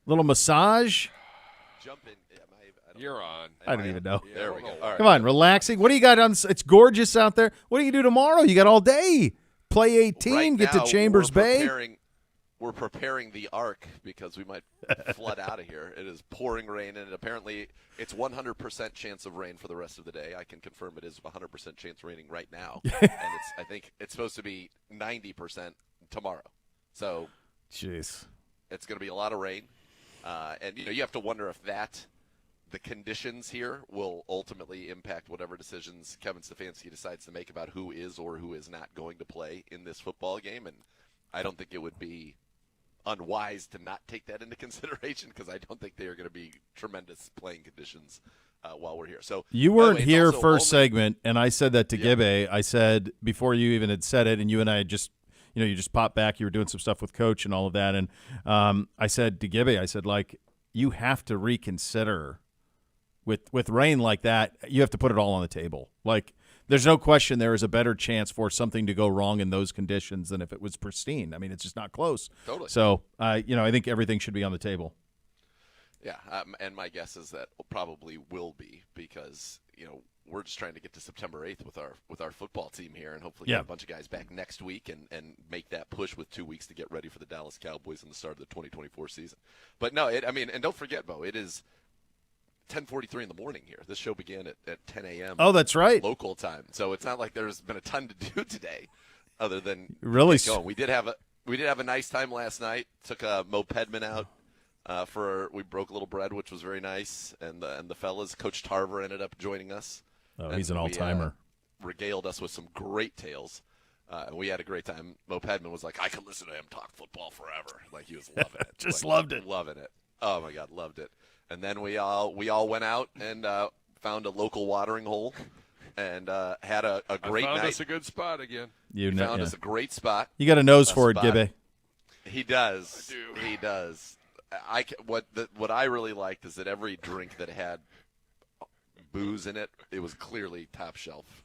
massage? Jump in. You're on. I don't even know. There we go. All right. Come on, relaxing. What do you got on? It's gorgeous out there. What do you do tomorrow? You got all day. Play 18, Right get to now, Chambers Bay. We're preparing the ark because we might flood out of here. It is pouring rain, and apparently it's 100% chance of rain for the rest of the day. I can confirm it is 100% chance raining right now. And I think it's supposed to be 90% tomorrow. So Jeez. it's going to be a lot of rain. And you have to wonder if the conditions here will ultimately impact whatever decisions Kevin Stefanski decides to make about who is or who is not going to play in this football game. And I don't think it would be unwise to not take that into consideration because I don't think they are going to be tremendous playing conditions while we're here. So you weren't here first segment, and I said that to Gibbe. I said before you even had said it, and you and I had just you just popped back. You were doing some stuff with Coach and all of that, and I said to Gibbe, I said, like, you have to reconsider. With rain like that, you have to put it all on the table. Like, there's no question there is a better chance for something to go wrong in those conditions than if it was pristine. I mean, it's just not close. Totally. So, I think everything should be on the table. Yeah, and my guess is that probably will be because we're just trying to get to September 8th with our football team here, and hopefully get a bunch of guys back next week and make that push with 2 weeks to get ready for the Dallas Cowboys and the start of the 2024 season. But no, and don't forget, Bo, it is 10:43 in the morning here. This show began at 10 a.m. Oh, that's right. Local time. So it's not like there's been a ton to do today other than really get going. We did have a nice time last night. Took Mo Pedman out we broke a little bread, which was very nice. And the fellas, Coach Tarver ended up joining us. Oh, he's an all-timer. Regaled us with some great tales. And we had a great time. Mo Pedman was like, I could listen to him talk football forever. Like, he was loving it. Loved it. Loving it. Oh, my God, loved it. And then we all went out and found a local watering hole and had a great night. Found us a good spot again. Found us a great spot. You got a nose for it, Gibbe. He does. I do. He does. What I really liked is that every drink that had booze in it, it was clearly top shelf.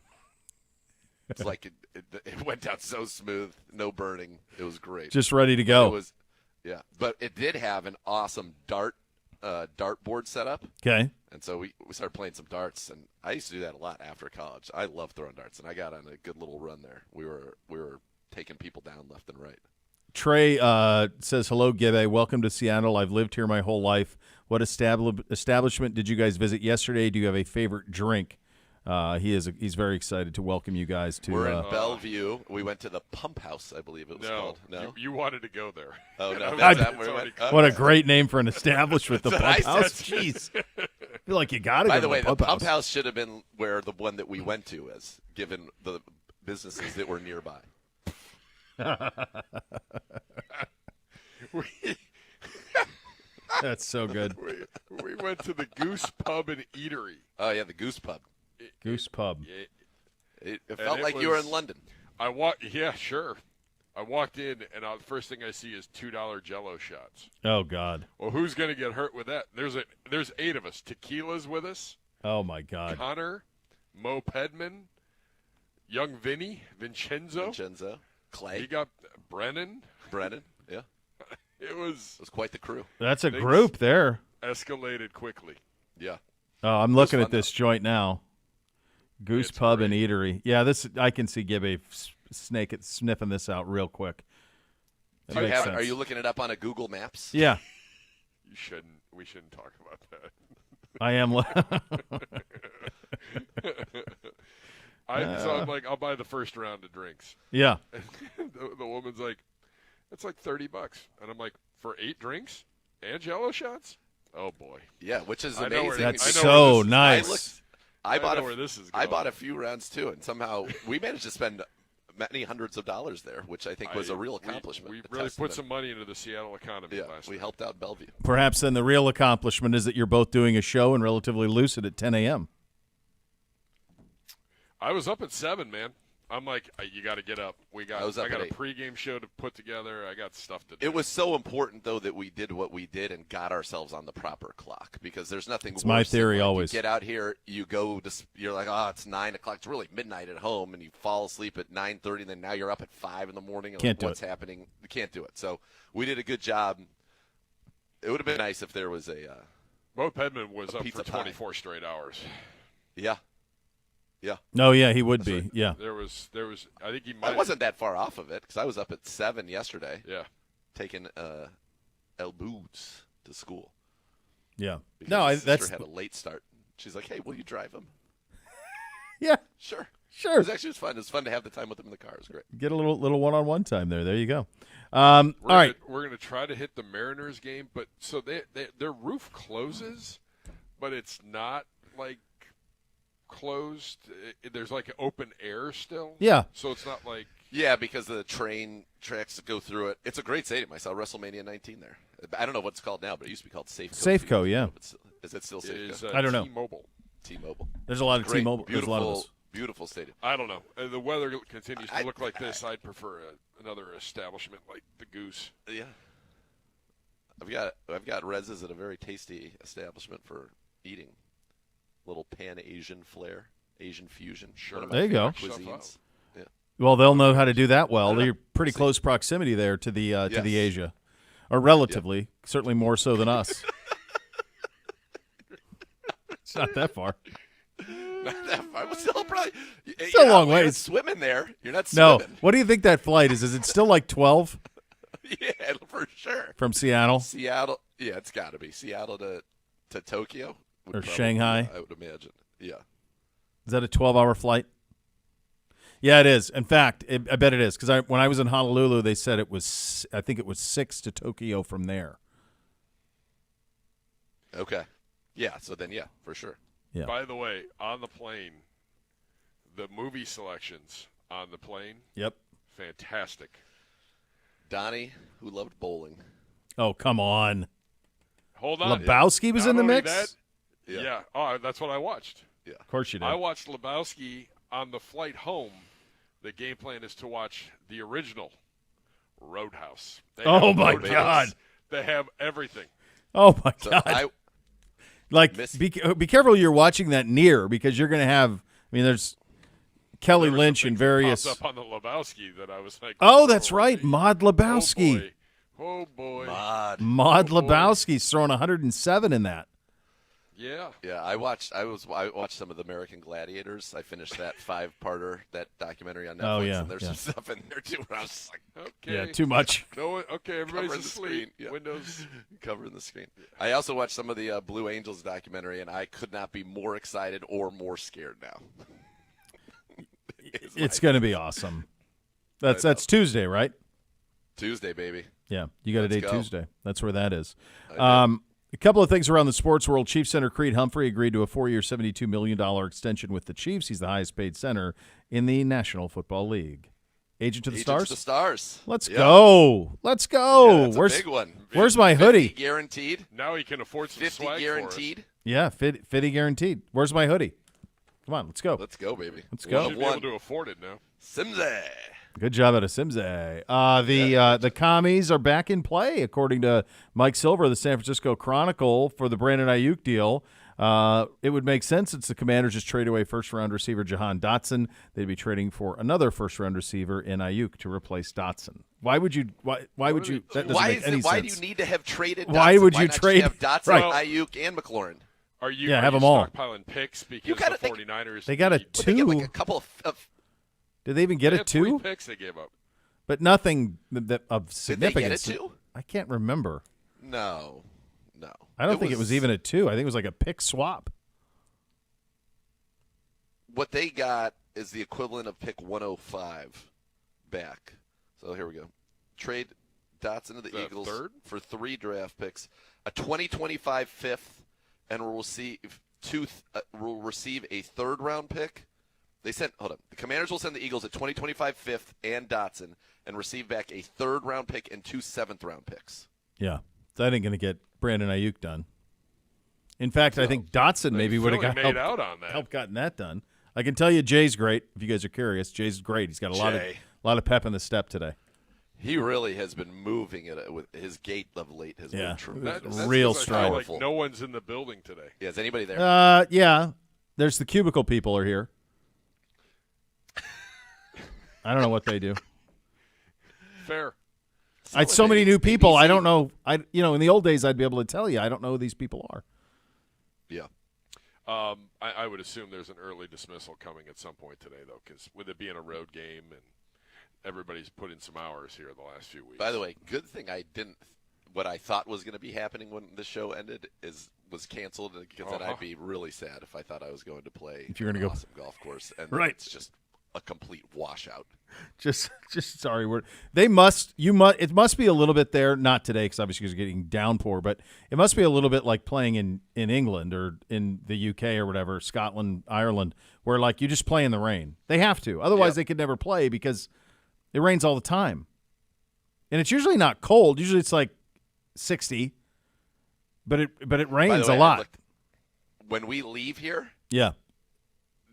It's like it went down so smooth, no burning. It was great. Just ready to go. But it did have an awesome dartboard setup. Okay. And so we started playing some darts, and I used to do that a lot after college. I love throwing darts, and I got on a good little run there. We were taking people down left and right. Trey says, hello, Gibbe. Welcome to Seattle. I've lived here my whole life. What establishment did you guys visit yesterday? Do you have a favorite drink? He's very excited to welcome you guys to. We're in Bellevue. We went to the Pump House, I believe it was called. No, you wanted to go there. Oh no, what a great name for an establishment, the Pump House. Jeez, I feel like you got to. By the way, the Pump House should have been where the one that we went to is, given the businesses that were nearby. That's so good. We went to the Goose Pub and Eatery. Oh yeah, the Goose Pub. Goose Pub. It felt like you were in London. Yeah, sure. I walked in, and the first thing I see is $2 Jello shots. Oh God. Well, who's going to get hurt with that? There's 8 of us. Tequila's with us. Oh my God. Connor, Mo Pedman, young Vincenzo, Clay. You got Brennan. Yeah. It was quite the crew. That's a group there. Escalated quickly. Yeah. Oh, I'm looking at this joint now. Goose Pub and Eatery. Yeah, I can see Gibby sniffing this out real quick. Are you looking it up on a Google Maps? Yeah. You shouldn't. We shouldn't talk about that. I am. So I'm like, I'll buy the first round of drinks. Yeah. The woman's like, that's like $30, and I'm like, for 8 drinks and Jello shots? Oh boy. Yeah, which is amazing. That's so nice. I bought a few rounds too, and somehow we managed to spend many hundreds of dollars there, which I think was a real accomplishment. We really put some money into the Seattle economy last we night. helped out Bellevue. Perhaps then the real accomplishment is that you're both doing a show and relatively lucid at 10 a.m. I was up at 7, man. I'm like, you got to get up. I got at a 8. pregame show to put together. I got stuff to do. It was so important, though, that we did what we did and got ourselves on the proper clock, because there's nothing It's worse my theory than, like, always. You get out here, you're like, oh, it's 9 o'clock. It's really midnight at home, and you fall asleep at 9:30, and then now you're up at 5 in the morning. And Can't do what's it. happening? You can't do it. So we did a good job. It would have been nice if there was a Bo Pedman was up pizza for pie. 24 straight hours. yeah. No, yeah, he would That's be. right. Yeah. There was. I think he might. I wasn't that far off of it, because I was up at 7 yesterday Yeah. taking El Boots to school. Yeah. Because No, his sister that's had a late start. She's like, hey, will you drive him? yeah. Sure. It Sure. was actually fun. It was fun to have the time with him in the car. It was great. Get a little one-on-one time there. There you go. All right. We're gonna try to hit the Mariners game, but so their roof closes, but it's not like closed. There's like open air still. Yeah. So it's not like. Yeah, because the train tracks that go through it. It's a great stadium. I saw WrestleMania 19 there. I don't know what it's called now, but it used to be called Safeco. Safeco, yeah. Is it still It Safeco? is, I don't know. T-Mobile. T-Mobile. There's a lot of Great, T-Mobile. There's a lot of beautiful, those. beautiful stadium. I don't know. The weather continues to I- look like this. I'd prefer another establishment like the Goose. Yeah. I've got Rez's at a very tasty establishment for eating. Little Pan-Asian flair, Asian fusion. Sure. One of my There you go. favorite Stuff cuisines. Yeah. Well, they'll know how to do that well. I don't know. They're pretty We'll see. close proximity there to the Yes. Asia, or relatively, certainly more so than us. It's not that far. Not that far, but still probably. Still a long You're not ways. swimming there. You're not No. swimming. What do you think that flight is? Is it still like 12 Yeah, for sure. from Seattle? Seattle. Yeah, it's got to be Seattle to Tokyo would Or probably- Shanghai? I would imagine. Yeah. Is that a 12-hour flight? Yeah, it is. In fact, I bet it is, because when I was in Honolulu, they said it was. I think it was 6 to Tokyo from there. Okay. Yeah. So then, yeah, for sure. Yeah. By the way, on the plane, the movie selections on the plane, Yep. fantastic. Donnie, who loved bowling. Oh, come on. Hold on. Lebowski was Not in the only mix? that- Yeah. yeah. Oh, that's what I watched. Of course you did. I watched Lebowski on the flight home. The game plan is to watch the original Roadhouse. They Oh, have my Roadhouse. God. They have everything. Oh, my So God. Be careful you're watching that near, because you're going to have, there's Kelly There were Lynch some and things that various. popped up on the Lebowski that I was like, Oh, that's right. right. Maud Lebowski. Oh, boy. Maud Oh, boy. Lebowski's throwing 107 in that. Yeah. Yeah, I watched some of the American Gladiators. I finished that 5-parter, that documentary on Netflix. Oh, yeah, And there's yeah. some stuff in there too where I was just like, Okay. Yeah, too much. No, okay, everybody's Covering the asleep. screen, yeah. Windows. covering the screen. I also watched some of the Blue Angels documentary, and I could not be more excited or more scared now. It's going to be awesome. That's I know. Tuesday, right? Tuesday, baby. Yeah, you got a Let's date go. Tuesday. That's where that is. I did. A couple of things around the sports world. Chiefs center Creed Humphrey agreed to a 4-year, $72 million extension with the Chiefs. He's the highest paid center in the National Football League. Agent to the Agent Stars? to the Stars. Let's Yeah. go. Let's go. Yeah, that's where's a big one. Where's my 50 hoodie? guaranteed. Now he can afford some 50 swag guaranteed. Yeah, Fitty guaranteed. Where's my hoodie? Come on, let's go. Let's go, baby. Let's For go. us. Should be able to afford it now. Simze. Good job out of Simsay. The commies are back in play, according to Mike Silver of the San Francisco Chronicle, for the Brandon Ayuk deal. It would make sense since the Commanders just traded away first-round receiver Jahan Dotson. They'd be trading for another first-round receiver in Ayuk to replace Dotson. Why would you? Why would you? That doesn't make any Why sense. do you need to have traded Dotson? Why would you not just trade- have Dotson, Right. Ayuk, and McLaurin? Are you, Yeah, are have you 'em all. stockpiling picks because You gotta the think- 49ers They got a need- But they get like a two. couple of Did they even get They a had 3 two? picks they gave up. But nothing that of Did they get a significance. 2? I can't remember. No. I don't think it was even a 2. I think it was like a pick swap. What they got is the equivalent of pick 105 back. So here we go. Trade Dotson to the The Eagles third? for 3 draft picks, a 2025 fifth, and will receive a third-round pick. They sent. Hold on. The Commanders will send the Eagles a 2025 fifth and Dotson, and receive back a third-round pick and 2 seventh-round picks. Yeah, that ain't going to get Brandon Ayuk done. In fact, I think Dotson maybe would have Philly got made out on that. help gotten that done. I can tell you Jay's great, if you guys are curious. Jay's great. He's got a lot of pep in the step today. He really has been moving it with his gait of late has been tremendous. That's real 'cause I stride. feel like no one's in the building today. Yeah, is anybody there? Yeah. There's the cubicle people are here. I don't know what they do. Fair. So many new people. I don't know. In the old days, I'd be able to tell you. I don't know who these people are. Yeah. I would assume there's an early dismissal coming at some point today, though, because with it being a road game and everybody's put in some hours here the last few weeks. By the way, good thing I didn't. What I thought was going to be happening when the show ended was canceled, because then I'd be really sad if I thought I was going to play if you're going to go awesome golf course, and right. It's just a complete washout. Just sorry. It must be a little bit there. Not today, because obviously you're getting downpour, but it must be a little bit like playing in England or in the UK or whatever, Scotland, Ireland, where like you just play in the rain. They have to, otherwise they could never play because it rains all the time, and it's usually not cold. Usually it's like 60, but it rains a lot. When we leave here,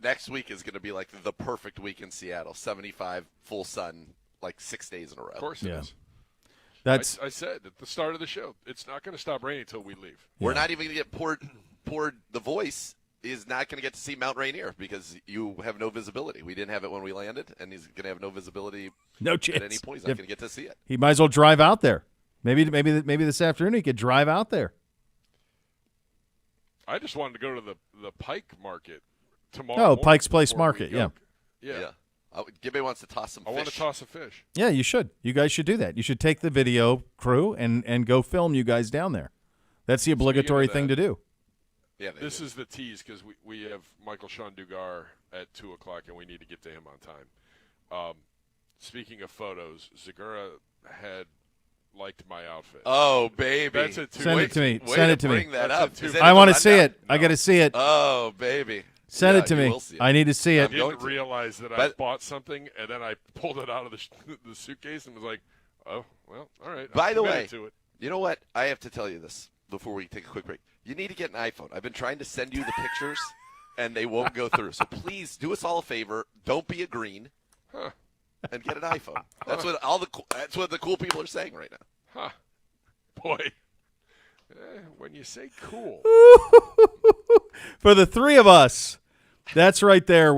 next week is going to be like the perfect week in Seattle. 75, full sun, like 6 days in a row. Of course it is. That's I said at the start of the show, it's not going to stop raining until we leave. We're not even going to get poured. The Voice is not going to get to see Mount Rainier because you have no visibility. We didn't have it when we landed, and he's going to have no visibility. No chance. At any point. He's not going to get to see it. He might as well drive out there. Maybe this afternoon he could drive out there. I just wanted to go to the Pike Market tomorrow. Oh, morning Pike's Place before we Market, go. yeah. Yeah. Gibby wants to toss some I fish. want to toss a fish. Yeah, you should. You guys should do that. You should take the video crew and go film you guys down there. That's the obligatory thing to do. Yeah, this is the tease because we have Michael Sean Dugar at 2 o'clock and we need to get to him on time. Speaking of photos, Zegura had liked my outfit. Oh, baby. That's a Send it to me. Way Send to it to me. bring that up. Is it I in want the to see rundown? it. I got to see it. Oh, baby. Send Yeah, it to you me. will see it. I need to see I it. didn't realize that I But- bought something and then I pulled it out of the suitcase and was like, oh, well, all right. By I'm the committed way, to it. you know what? I have to tell you this before we take a quick break. You need to get an iPhone. I've been trying to send you the pictures, and they won't go through. So please do us all a favor. Don't be a green, and get an iPhone. That's what the cool people are saying right now. Boy, when you say cool. For the three of us, that's right there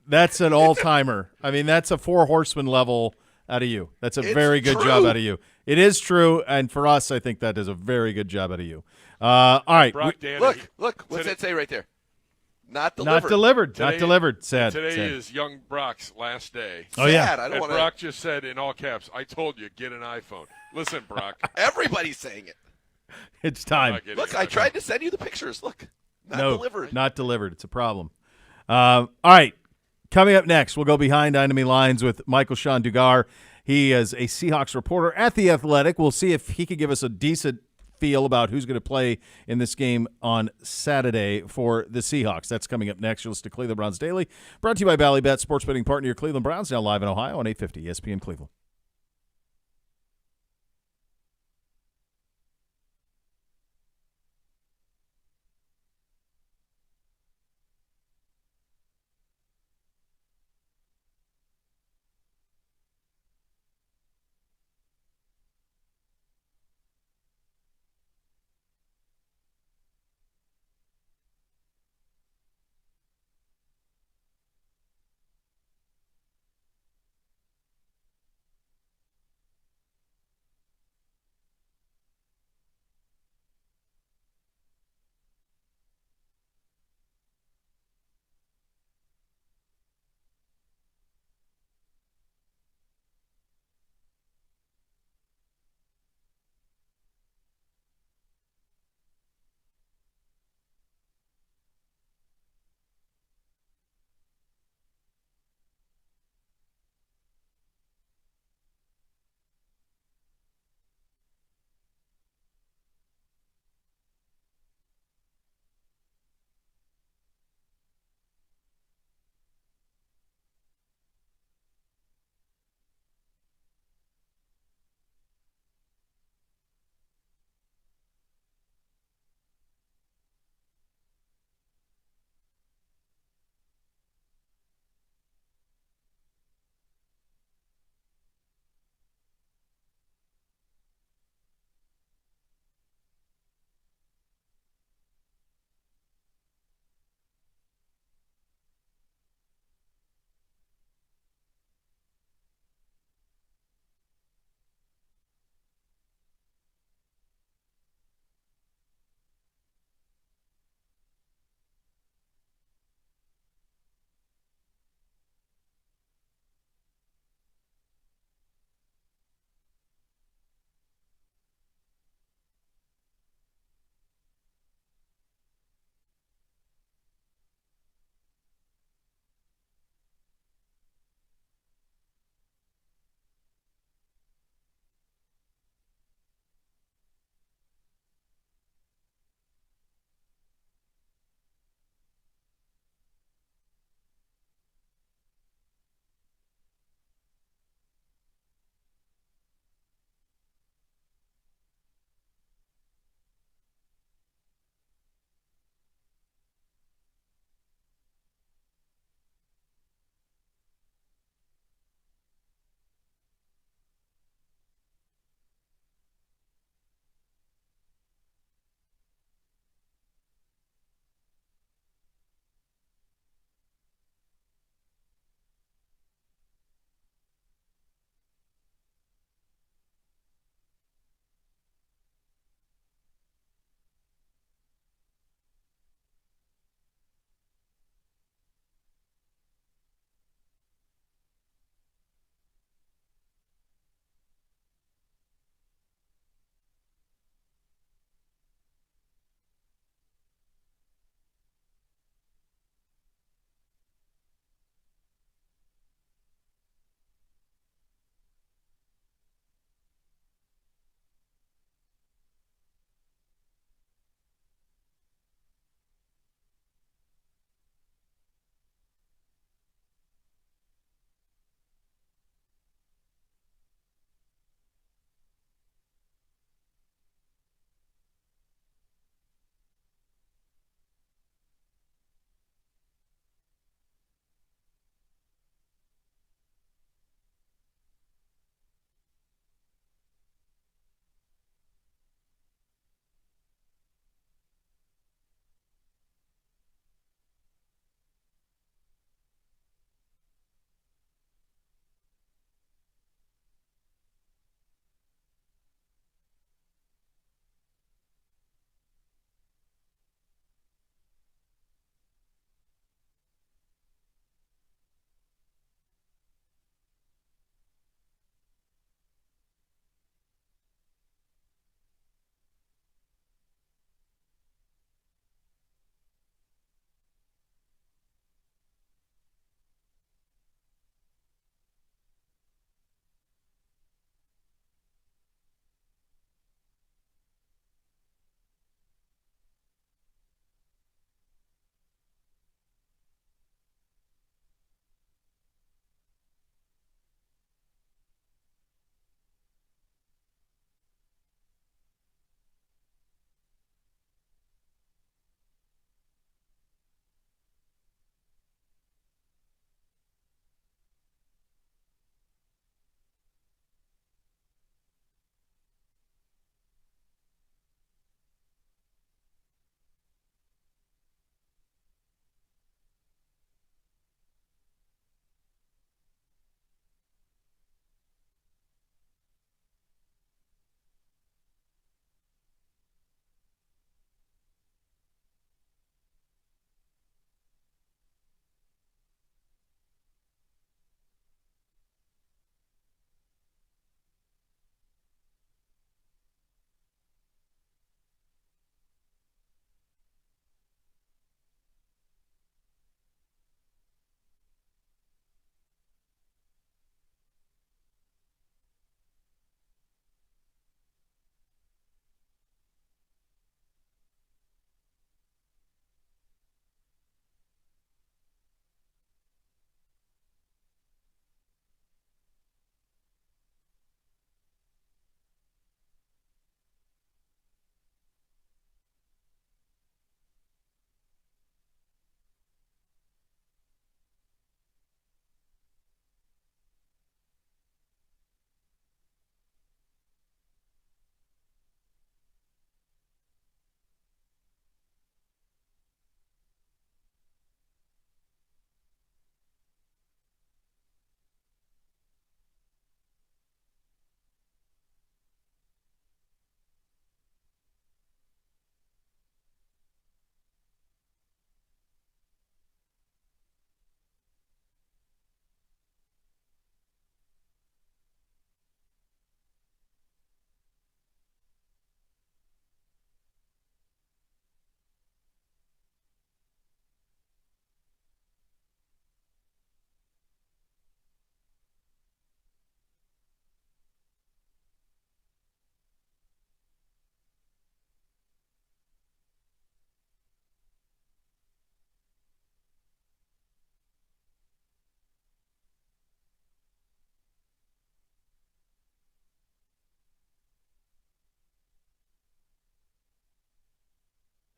that's an all-timer. I mean, that's a 4 horseman level out of you. That's a very good job out of you. It is true, and for us, I think that is a very good job out of you. All right. Brock Danny, Look. What's that say right there? Not Not delivered. delivered. Not delivered. Sad. Today Sad. is young Brock's last day. Oh, yeah. Sad. I don't And want to. Brock just said in all caps, I told you, get an iPhone. Listen, Brock. Everybody's saying it. It's I'm time. not getting Look, an I iPhone. tried to send you the pictures. Look, not delivered. Not delivered. It's a problem. All right. Coming up next, we'll go behind enemy lines with Michael Sean Dugar. He is a Seahawks reporter at The Athletic. We'll see if he could give us a decent feel about who's going to play in this game on Saturday for the Seahawks. That's coming up next. You'll listen to Cleveland Browns Daily, brought to you by Ballybet, sports betting partner, your Cleveland Browns, now live in Ohio on 850 ESPN Cleveland.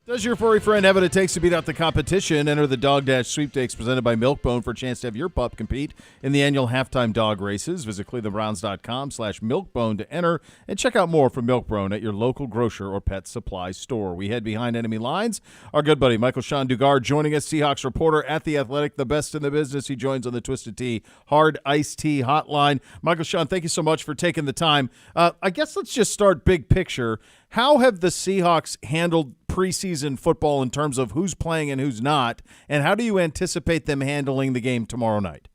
Does your furry friend have what it takes to beat out the competition? Enter the Dog Dash Sweepstakes presented by Milkbone for a chance to have your pup compete in the annual halftime dog races. Visit clevelandbrowns.com/milkbone to enter and check out more from Milkbone at your local grocer or pet supply store. We head behind enemy lines. Our good buddy Michael Sean Dugard joining us, Seahawks reporter at The Athletic, the best in the business. He joins on the Twisted Tea Hard Iced Tea Hotline. Michael Sean, thank you so much for taking the time. I guess let's just start big picture. How have the Seahawks handled preseason football in terms of who's playing and who's not, and how do you anticipate them handling the game tomorrow night?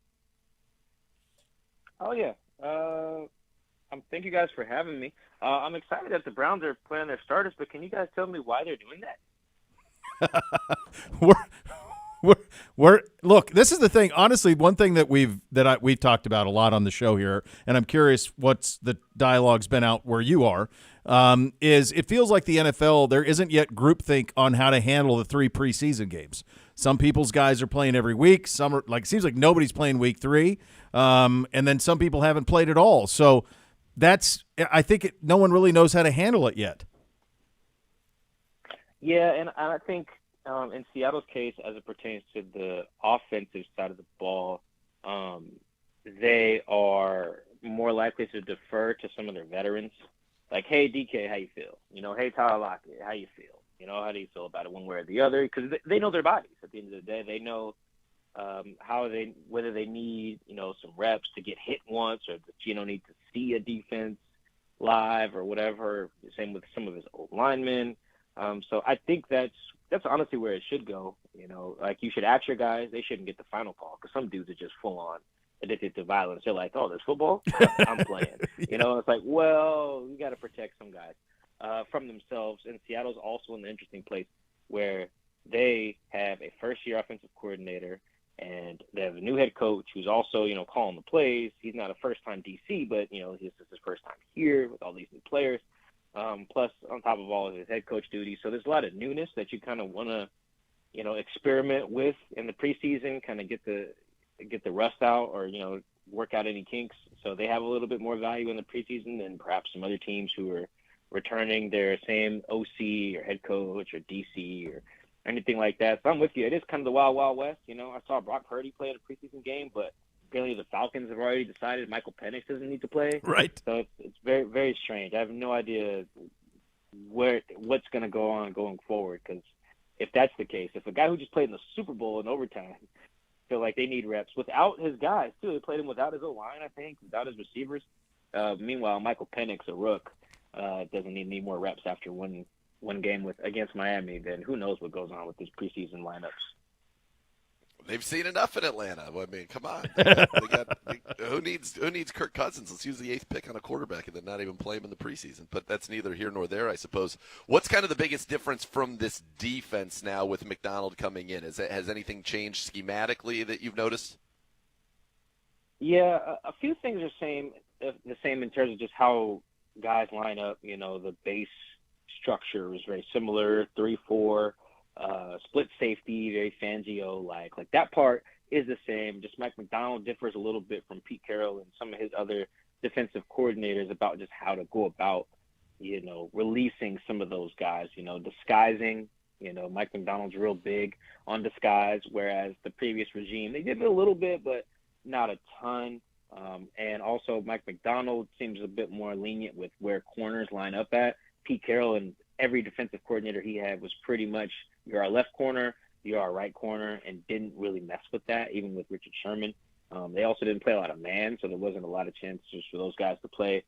Oh, yeah. Thank you guys for having me. I'm excited that the Browns are playing their starters, but can you guys tell me why they're doing that? Look, this is the thing. Honestly, one thing that we've talked about a lot on the show here, and I'm curious what's the dialogue's been out where you are, is it feels like the NFL, there isn't yet groupthink on how to handle the 3 preseason games. Some people's guys are playing every week. Some are like, it seems like nobody's playing week 3, and then some people haven't played at all. So I think no one really knows how to handle it yet. Yeah, and I think in Seattle's case, as it pertains to the offensive side of the ball, they are more likely to defer to some of their veterans. Like, hey, DK, how you feel? Hey, Tyler Lockett, how you feel? How do you feel about it one way or the other? Because they know their bodies at the end of the day. They know whether they need, some reps to get hit once, or need to see a defense live or whatever. Same with some of his old linemen. So I think that's honestly where it should go. Like, you should ask your guys. They shouldn't get the final call, because some dudes are just full on addicted to violence. They're like, oh, there's football? I'm playing. It's like, well, you got to protect some guys from themselves. And Seattle's also in an interesting place where they have a first-year offensive coordinator, and they have a new head coach who's also, calling the plays. He's not a first-time DC, but, this is his first time here with all these new players. Plus, on top of all of his head coach duties. So there's a lot of newness that you kind of want to, experiment with in the preseason, kind of get the rust out, or, work out any kinks. So they have a little bit more value in the preseason than perhaps some other teams who are returning their same OC or head coach or DC or anything like that. So I'm with you. It is kind of the wild, wild west. I saw Brock Purdy play in a preseason game, but apparently the Falcons have already decided Michael Penix doesn't need to play. Right. So it's very, very strange. I have no idea what's going to go on going forward, because if that's the case, if a guy who just played in the Super Bowl in overtime feel like they need reps without his guys too, they played him without his O-line, I think, without his receivers. Meanwhile, Michael Penix, a rook, doesn't need any more reps after one game against Miami. Then who knows what goes on with these preseason lineups. They've seen enough in Atlanta. I mean, come on. Who needs Kirk Cousins? Let's use the 8th pick on a quarterback and then not even play him in the preseason. But that's neither here nor there, I suppose. What's kind of the biggest difference from this defense now with McDonald coming in? Has anything changed schematically that you've noticed? Yeah, a few things are the same in terms of just how guys line up. The base structure is very similar, 3-4. Split safety, very Fangio-like. Like, that part is the same. Just Mike McDonald differs a little bit from Pete Carroll and some of his other defensive coordinators about just how to go about, releasing some of those guys, disguising. Mike McDonald's real big on disguise, whereas the previous regime, they did it a little bit, but not a ton. And also Mike McDonald seems a bit more lenient with where corners line up at. Pete Carroll and every defensive coordinator he had was pretty much, you're our left corner, you're our right corner, and didn't really mess with that, even with Richard Sherman. They also didn't play a lot of man, so there wasn't a lot of chances for those guys to play,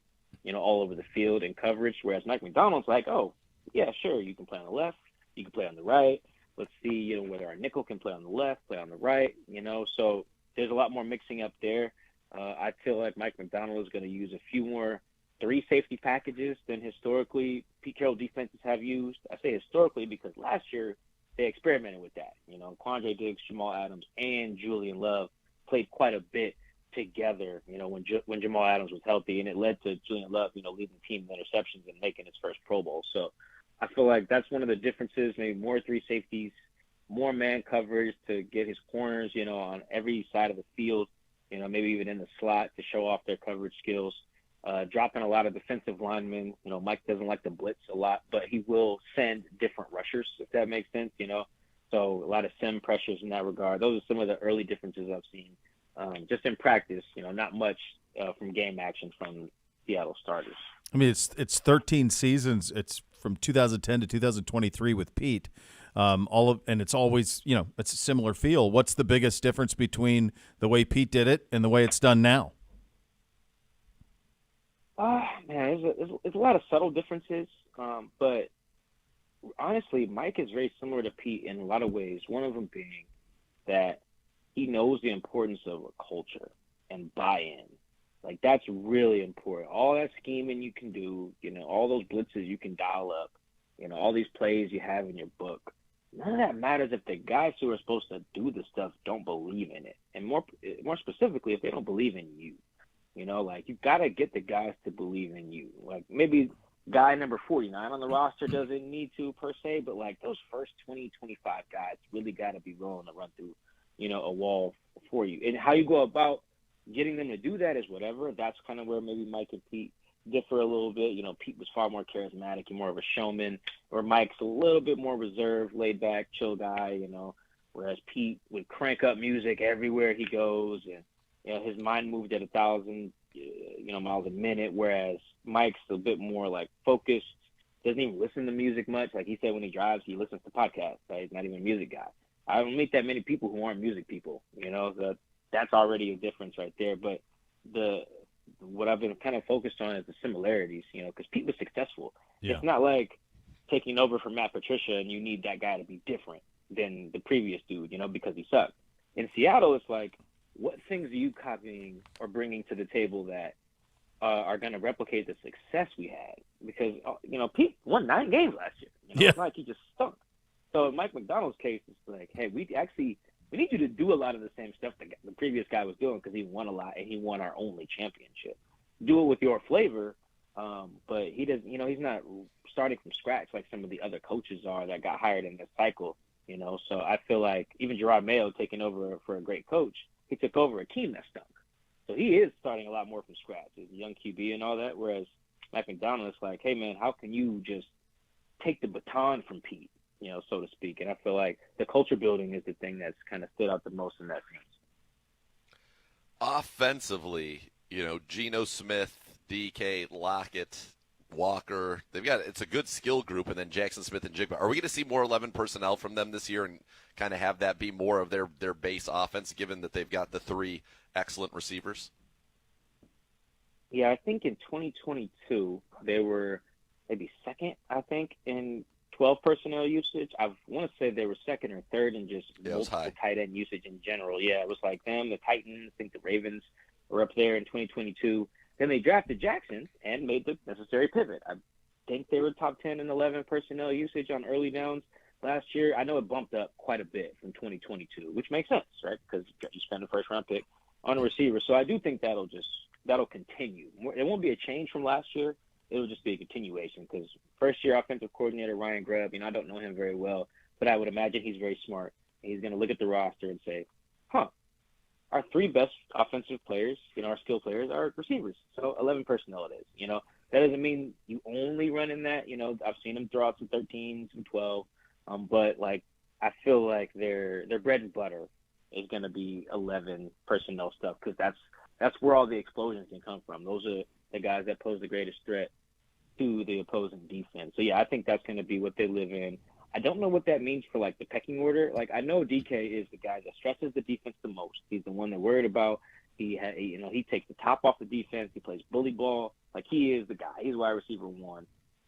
all over the field in coverage, whereas Mike McDonald's like, oh, yeah, sure, you can play on the left, you can play on the right. Let's see, whether our nickel can play on the left, play on the right, So there's a lot more mixing up there. I feel like Mike McDonald is going to use a few more 3 safety packages than historically Pete Carroll defenses have used. I say historically because last year they experimented with that. Quandre Diggs, Jamal Adams, and Julian Love played quite a bit together, when Jamal Adams was healthy, and it led to Julian Love, leading the team in interceptions and making his first Pro Bowl. So I feel like that's one of the differences, maybe more 3 safeties, more man coverage to get his corners, on every side of the field, maybe even in the slot to show off their coverage skills. dropping a lot of defensive linemen. You know, Mike doesn't like to blitz a lot, but he will send different rushers, if that makes sense, you know. So a lot of sim pressures in that regard. Those are some of the early differences I've seen. Just in practice, you know, not much from game action from Seattle starters. I mean, it's 13 seasons. It's from 2010 to 2023 with Pete. And it's always, you know, it's a similar feel. What's the biggest difference between the way Pete did it and the way it's done now? Man, there's a lot of subtle differences, but honestly, Mike is very similar to Pete in a lot of ways. One of them being that he knows the importance of a culture and buy-in. Like, that's really important. All that scheming you can do, you know, all those blitzes you can dial up, you know, all these plays you have in your book. None of that matters if the guys who are supposed to do the stuff don't believe in it. And more specifically, if they don't believe in you. You know, like, you got to get the guys to believe in you. Like, maybe guy number 49 on the roster doesn't need to per se, but, like, those first 20, 25 guys really got to be willing to run through, you know, a wall for you. And how you go about getting them to do that is whatever. That's kind of where maybe Mike and Pete differ a little bit. You know, Pete was far more charismatic and more of a showman, where Mike's a little bit more reserved, laid back, chill guy, you know, whereas Pete would crank up music everywhere he goes, and, you know, his mind moved at 1,000, you know, miles a minute, whereas Mike's a bit more like focused, doesn't even listen to music much. Like he said, when he drives, he listens to podcasts. Right? He's not even a music guy. I don't meet that many people who aren't music people, you know, that's already a difference right there. But what I've been kind of focused on is the similarities, you know, because Pete was successful. Yeah. It's not like taking over from Matt Patricia and you need that guy to be different than the previous dude, you know, because he sucked. In Seattle, it's like, what things are you copying or bringing to the table that are going to replicate the success we had? Because, you know, Pete won 9 games last year. You know, Yeah. It's like he just stunk. So in Mike McDonald's case, it's like, hey, we need you to do a lot of the same stuff the previous guy was doing because he won a lot and he won our only championship. Do it with your flavor, but he doesn't. You know, he's not starting from scratch like some of the other coaches are that got hired in this cycle. You know, so I feel like even Gerard Mayo taking over for a great coach, he took over a team that stunk. So he is starting a lot more from scratch. He's a young QB and all that. Whereas Mike McDonald is like, hey man, how can you just take the baton from Pete? You know, so to speak. And I feel like the culture building is the thing that's kind of stood out the most in that sense. Offensively, you know, Geno Smith, DK, Lockett, Walker, it's a good skill group, and then Jackson Smith and Jigba. Are we going to see more 11 personnel from them this year and kind of have that be more of their base offense, given that they've got the 3 excellent receivers? Yeah, I think in 2022 they were maybe second, I think, in 12 personnel usage. I want to say they were second or third in just multiple tight end usage in general. Yeah, it was like them, the Titans, I think the Ravens were up there in 2022. Then they drafted Jackson and made the necessary pivot. I think they were top 10 and 11 personnel usage on early downs last year. I know it bumped up quite a bit from 2022, which makes sense, right? Because you spend a first-round pick on a receiver. So I do think that'll continue. It won't be a change from last year. It'll just be a continuation because first-year offensive coordinator Ryan Grubb, you know, I don't know him very well, but I would imagine he's very smart. He's going to look at the roster and say, our 3 best offensive players, you know, our skill players are receivers. So 11 personnel it is, you know. That doesn't mean you only run in that. You know, I've seen them throw out some 13, some 12. But, like, I feel like their bread and butter is going to be 11 personnel stuff because that's where all the explosions can come from. Those are the guys that pose the greatest threat to the opposing defense. So, yeah, I think that's going to be what they live in. I don't know what that means for, like, the pecking order. Like, I know DK is the guy that stresses the defense the most. He's the one they're worried about. He takes the top off the defense. He plays bully ball. Like, he is the guy. He's wide receiver 1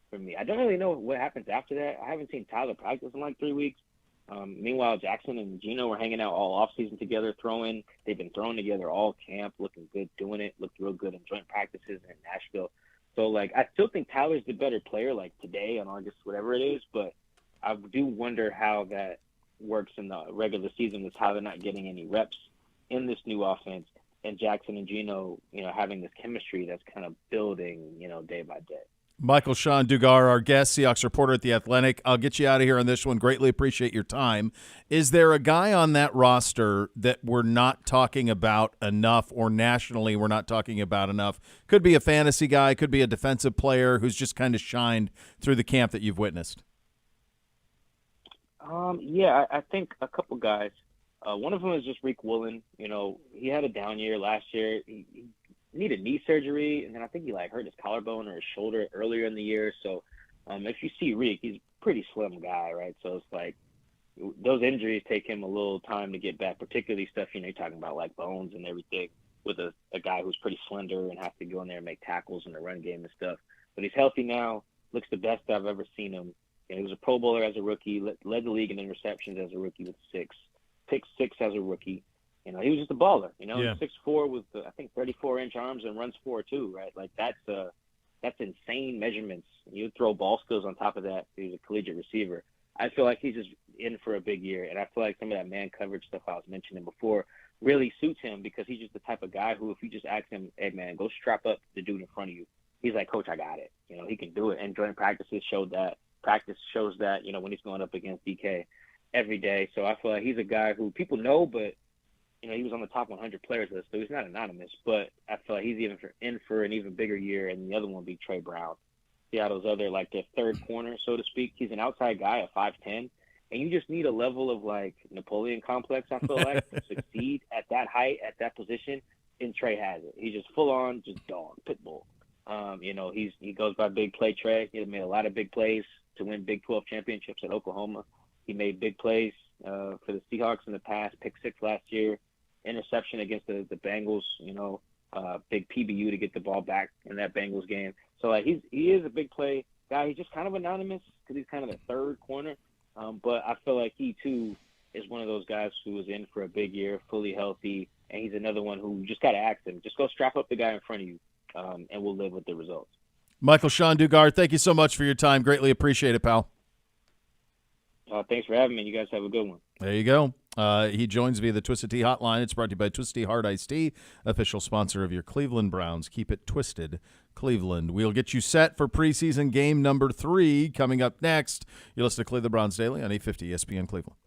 for me. I don't really know what happens after that. I haven't seen Tyler practice in, like, 3 weeks. Meanwhile, Jackson and Geno were hanging out all offseason together, throwing. They've been throwing together all camp, looking good, doing it, looked real good in joint practices in Nashville. So, like, I still think Tyler's the better player, like, today on August, whatever it is, but I do wonder how that works in the regular season with Tyler not getting any reps in this new offense and Jackson and Geno, you know, having this chemistry that's kind of building, you know, day by day. Michael Sean Dugar, our guest, Seahawks reporter at The Athletic. I'll get you out of here on this one. Greatly appreciate your time. Is there a guy on that roster that we're not talking about enough, or nationally we're not talking about enough? Could be a fantasy guy, could be a defensive player who's just kind of shined through the camp that you've witnessed. Yeah, I think a couple guys. One of them is just Reek Woolen. You know, he had a down year last year. He needed knee surgery, and then I think he hurt his collarbone or his shoulder earlier in the year. So if you see Reek, he's a pretty slim guy, right? So it's those injuries take him a little time to get back, particularly stuff, you're talking about bones and everything with a guy who's pretty slender and has to go in there and make tackles in the run game and stuff. But he's healthy now, looks the best I've ever seen him. He was a Pro Bowler as a rookie, led the league in interceptions as a rookie with 6, picked 6 as a rookie. He was just a baller. Yeah. 6'4" with I think 34-inch arms and runs 4.2, right? That's insane measurements. You throw ball skills on top of that. He's a collegiate receiver. I feel like he's just in for a big year, and I feel like some of that man coverage stuff I was mentioning before really suits him because he's just the type of guy who, if you just ask him, hey man, go strap up the dude in front of you, he's like, Coach, I got it. He can do it. And joint practices showed that. Practice shows that, when he's going up against DK every day. So I feel like he's a guy who people know, but he was on the top 100 players list, so he's not anonymous. But I feel like he's in for an even bigger year, and the other one would be Trey Brown, Seattle's other their third corner, so to speak. He's an outside guy at 5'10", and you just need a level of Napoleon complex. I feel like to succeed at that height, at that position, and Trey has it. He's just full on, just dog, pit bull. He goes by Big Play Trey. He made a lot of big plays to win Big 12 championships at Oklahoma. He made big plays for the Seahawks in the past, pick 6 last year, interception against the Bengals, big PBU to get the ball back in that Bengals game. So he is a big play guy. He's just kind of anonymous because he's kind of the third corner. But I feel like he too is one of those guys who is in for a big year, fully healthy, and he's another one who you just got to ask him, just go strap up the guy in front of you, and we'll live with the results. Michael Sean Dugar, thank you so much for your time. Greatly appreciate it, pal. Thanks for having me. You guys have a good one. There you go. He joins via the Twisted Tea hotline. It's brought to you by Twisted Tea Hard Iced Tea, official sponsor of your Cleveland Browns. Keep it twisted, Cleveland. We'll get you set for preseason game number 3 coming up next. You listen to Cleveland Browns Daily on 850 ESPN Cleveland.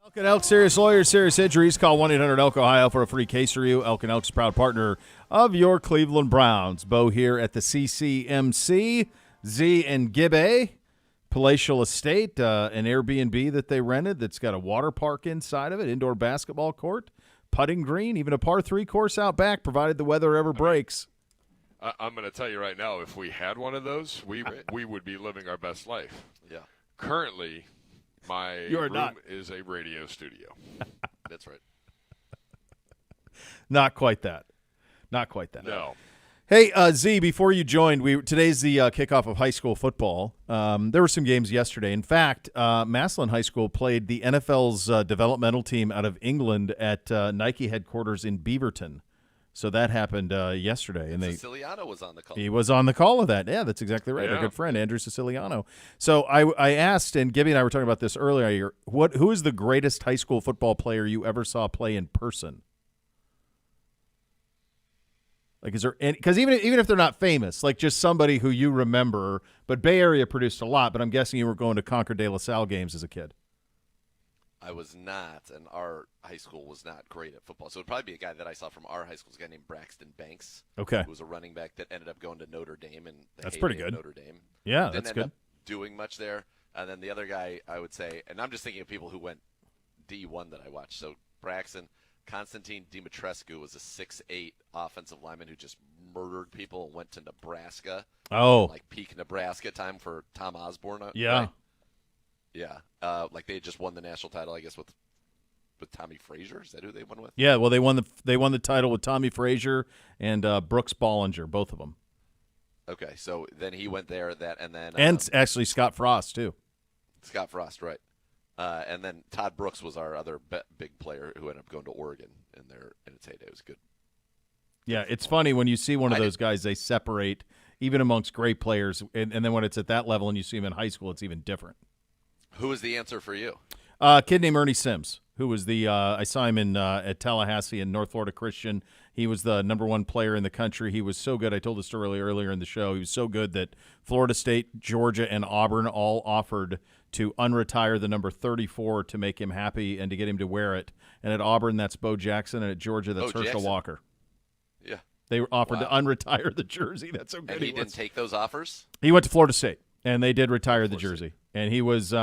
Elk and Elk, serious lawyers, serious injuries. Call 1-800-ELK-OHIO for a free case review. Elk and Elk's a proud partner of your Cleveland Browns. Bo here at the CCMC. Z and Gibbe, palatial estate, an Airbnb that they rented that's got a water park inside of it, indoor basketball court, putting green, even a par 3 course out back, provided the weather ever breaks. I'm going to tell you right now, if we had one of those, we would be living our best life. Yeah, Currently, my room is a radio studio. that's right. Not quite that. Not quite that. No. Hey, Z, before you joined, today's the kickoff of high school football. There were some games yesterday. In fact, Massillon High School played the NFL's developmental team out of England at Nike headquarters in Beaverton. So that happened yesterday. And Siciliano was on the call. He was on the call of that. Yeah, that's exactly right. Yeah. Our good friend, Andrew Siciliano. So I asked, and Gibby and I were talking about this earlier, who is the greatest high school football player you ever saw play in person? Like, is there any, because even if they're not famous, like just somebody who you remember, but Bay Area produced a lot, but I'm guessing you were going to Concord de La Salle games as a kid. I was not, and our high school was not great at football. So it would probably be a guy that I saw from our high school, a guy named Braxton Banks. Okay. Who was a running back that ended up going to Notre Dame. And That's pretty good. Notre Dame. Yeah, Didn't that's end good. up doing much there. And then the other guy, I would say, and I'm just thinking of people who went D1 that I watched. So Braxton, Konstantin Dimitrescu was a 6'8" offensive lineman who just murdered people and went to Nebraska. Oh. Like peak Nebraska time for Tom Osborne. Yeah. Right? Yeah. Like they had just won the national title, I guess, with Tommy Frazier. Is that who they won with? Yeah, well, they won the title with Tommy Frazier and Brooks Bollinger, both of them. Okay, so then he went there, and then And actually Scott Frost, too. Scott Frost, right? And then Todd Brooks was our other big player who ended up going to Oregon in its heyday. It was good. Yeah, it's funny when you see one of those guys, they separate even amongst great players, and then when it's at that level and you see him in high school, it's even different. Who was the answer for you? A kid named Ernie Sims, who was I saw him in at Tallahassee and North Florida Christian. He was the #1 player in the country. He was so good. I told the story earlier in the show. He was so good that Florida State, Georgia, and Auburn all offered to unretire the number 34 to make him happy and to get him to wear it. And at Auburn, that's Bo Jackson, and at Georgia, that's Herschel Jackson. Walker. Yeah. They offered to unretire the jersey. That's so good. And he didn't take those offers? He went to Florida State, and they did retire the jersey. And he was he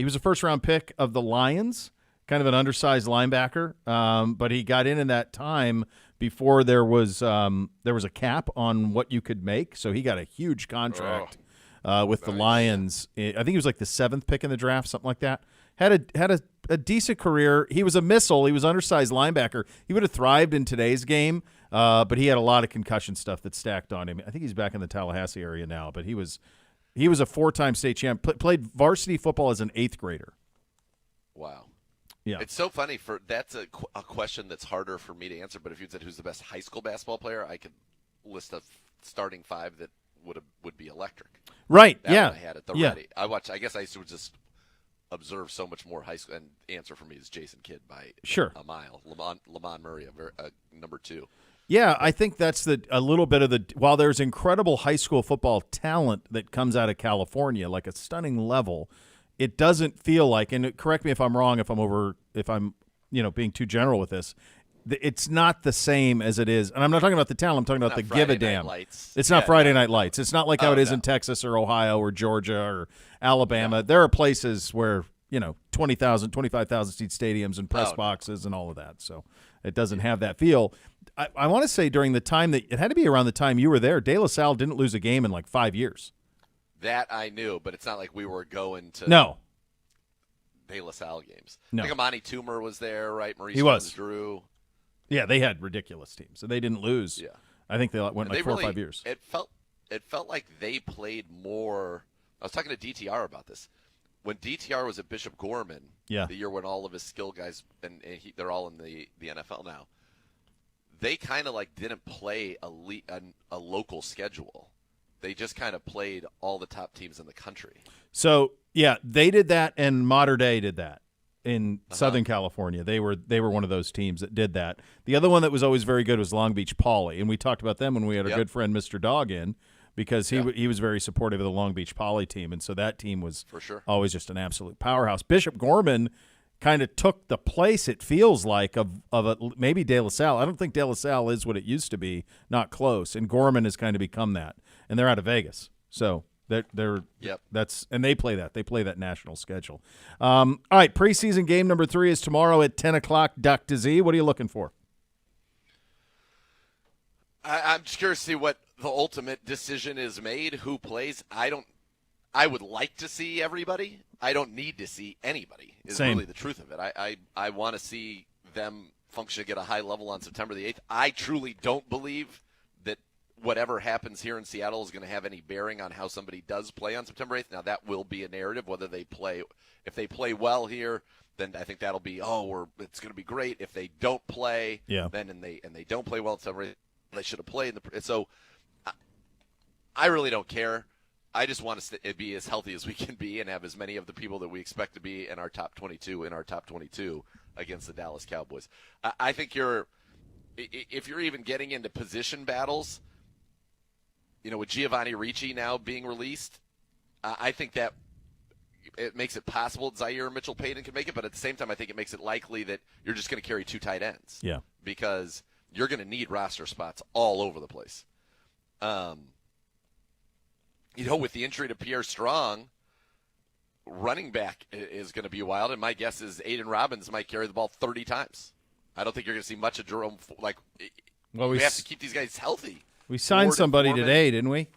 was a first-round pick of the Lions, kind of an undersized linebacker, but he got in that time before there was a cap on what you could make, so he got a huge contract with the Lions. I think he was like the 7th pick in the draft, something like that. Had a decent career. He was a missile. He was undersized linebacker. He would have thrived in today's game, but he had a lot of concussion stuff that stacked on him. I think he's back in the Tallahassee area now, but he was a 4-time state champ. Played varsity football as an 8th grader. Wow. Yeah. It's so funny. That's a question that's harder for me to answer, but if you said who's the best high school basketball player, I could list a starting 5 that would be electric. Right, That yeah. one I had at the ready. I guess I used to just observe so much more high school, and answer for me is Jason Kidd by a mile. Lamont Murray, number 2. Yeah, I think that's a little bit of while there's incredible high school football talent that comes out of California, like a stunning level, it doesn't feel like, and correct me if I'm wrong, if I'm being too general with this, it's not the same as it is. And I'm not talking about the talent, I'm talking about the give a damn. It's not Friday Night Lights. It's not like how it is in Texas or Ohio or Georgia or Alabama. Yeah. There are places where, 20,000, 25,000 seat stadiums and press boxes and all of that. So it doesn't have that feel. I want to say during the time it had to be around the time you were there, De La Salle didn't lose a game in like 5 years. That I knew, but it's not like we were going to De La Salle games. No. I think Amani Toomer was there, right? He was. Drew. Yeah, they had ridiculous teams, so they didn't lose. Yeah. I think they went like 4 or 5 years. It felt like they played more. I was talking to DTR about this. When DTR was at Bishop Gorman, the year when all of his skill guys, they're all in the NFL now, they kind of like didn't play a local schedule. They just kind of played all the top teams in the country. So, yeah, they did that, and Mater Dei did that in Southern California. They were one of those teams that did that. The other one that was always very good was Long Beach Poly, and we talked about them when we had our good friend Mr. Dog in. because he was very supportive of the Long Beach Poly team, and so that team was For sure. always just an absolute powerhouse. Bishop Gorman kind of took the place, it feels like, of maybe De La Salle. I don't think De La Salle is what it used to be, not close, and Gorman has kind of become that, and they're out of Vegas, so they're that's and they play that national schedule. All right, preseason game number 3 is tomorrow at 10 o'clock. Duck to Z. What are you looking for? I'm just curious to see what the ultimate decision is made. Who plays? I would like to see everybody. I don't need to see anybody. Is Same. Really the truth of it. I want to see them function at a high level on September the 8th. I truly don't believe that whatever happens here in Seattle is going to have any bearing on how somebody does play on September 8th. Now, that will be a narrative, whether they play. If they play well here, then I think that'll be, it's going to be great. If they don't play, then and they don't play well on September 8th, they should have played. So I really don't care. I just want to be as healthy as we can be and have as many of the people that we expect to be in our top 22 against the Dallas Cowboys. I think if you're even getting into position battles, with Giovanni Ricci now being released, I think that it makes it possible that Zaire and Mitchell Payton can make it, but at the same time, I think it makes it likely that you're just going to carry 2 tight ends. Yeah. Because you're going to need roster spots all over the place. With the injury to Pierre Strong, running back is going to be wild, and my guess is Aiden Robbins might carry the ball 30 times. I don't think you're going to see much of Jerome. We have to keep these guys healthy. We signed somebody today, didn't we?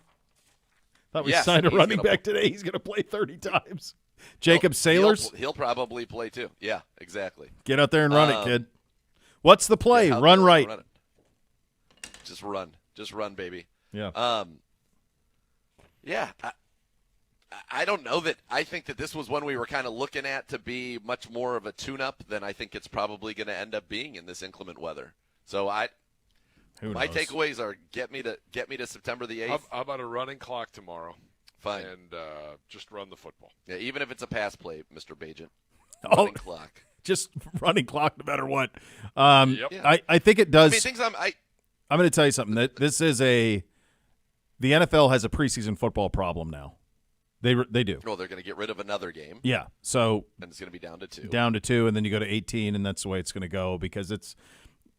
Thought we signed a running back today. He's going to play 30 times. Jacob Sailors? He'll probably play too. Yeah, exactly. Get out there and run it, kid. What's the play? Run right. Run it. Just run. Just run, baby. Yeah. Yeah. I don't know that. I think that this was one we were kind of looking at to be much more of a tune-up than I think it's probably going to end up being in this inclement weather. So my takeaways are get me to September the 8th. How about a running clock tomorrow? Fine. And just run the football. Yeah, even if it's a pass play, Mr. Bagent. Running clock. Just running clock no matter what. Yep. Yeah. I think it does. I'm going to tell you something. That this is the NFL has a preseason football problem now. They do. Well, they're going to get rid of another game. Yeah. So and it's going to be down to 2. Down to 2, and then you go to 18, and that's the way it's going to go because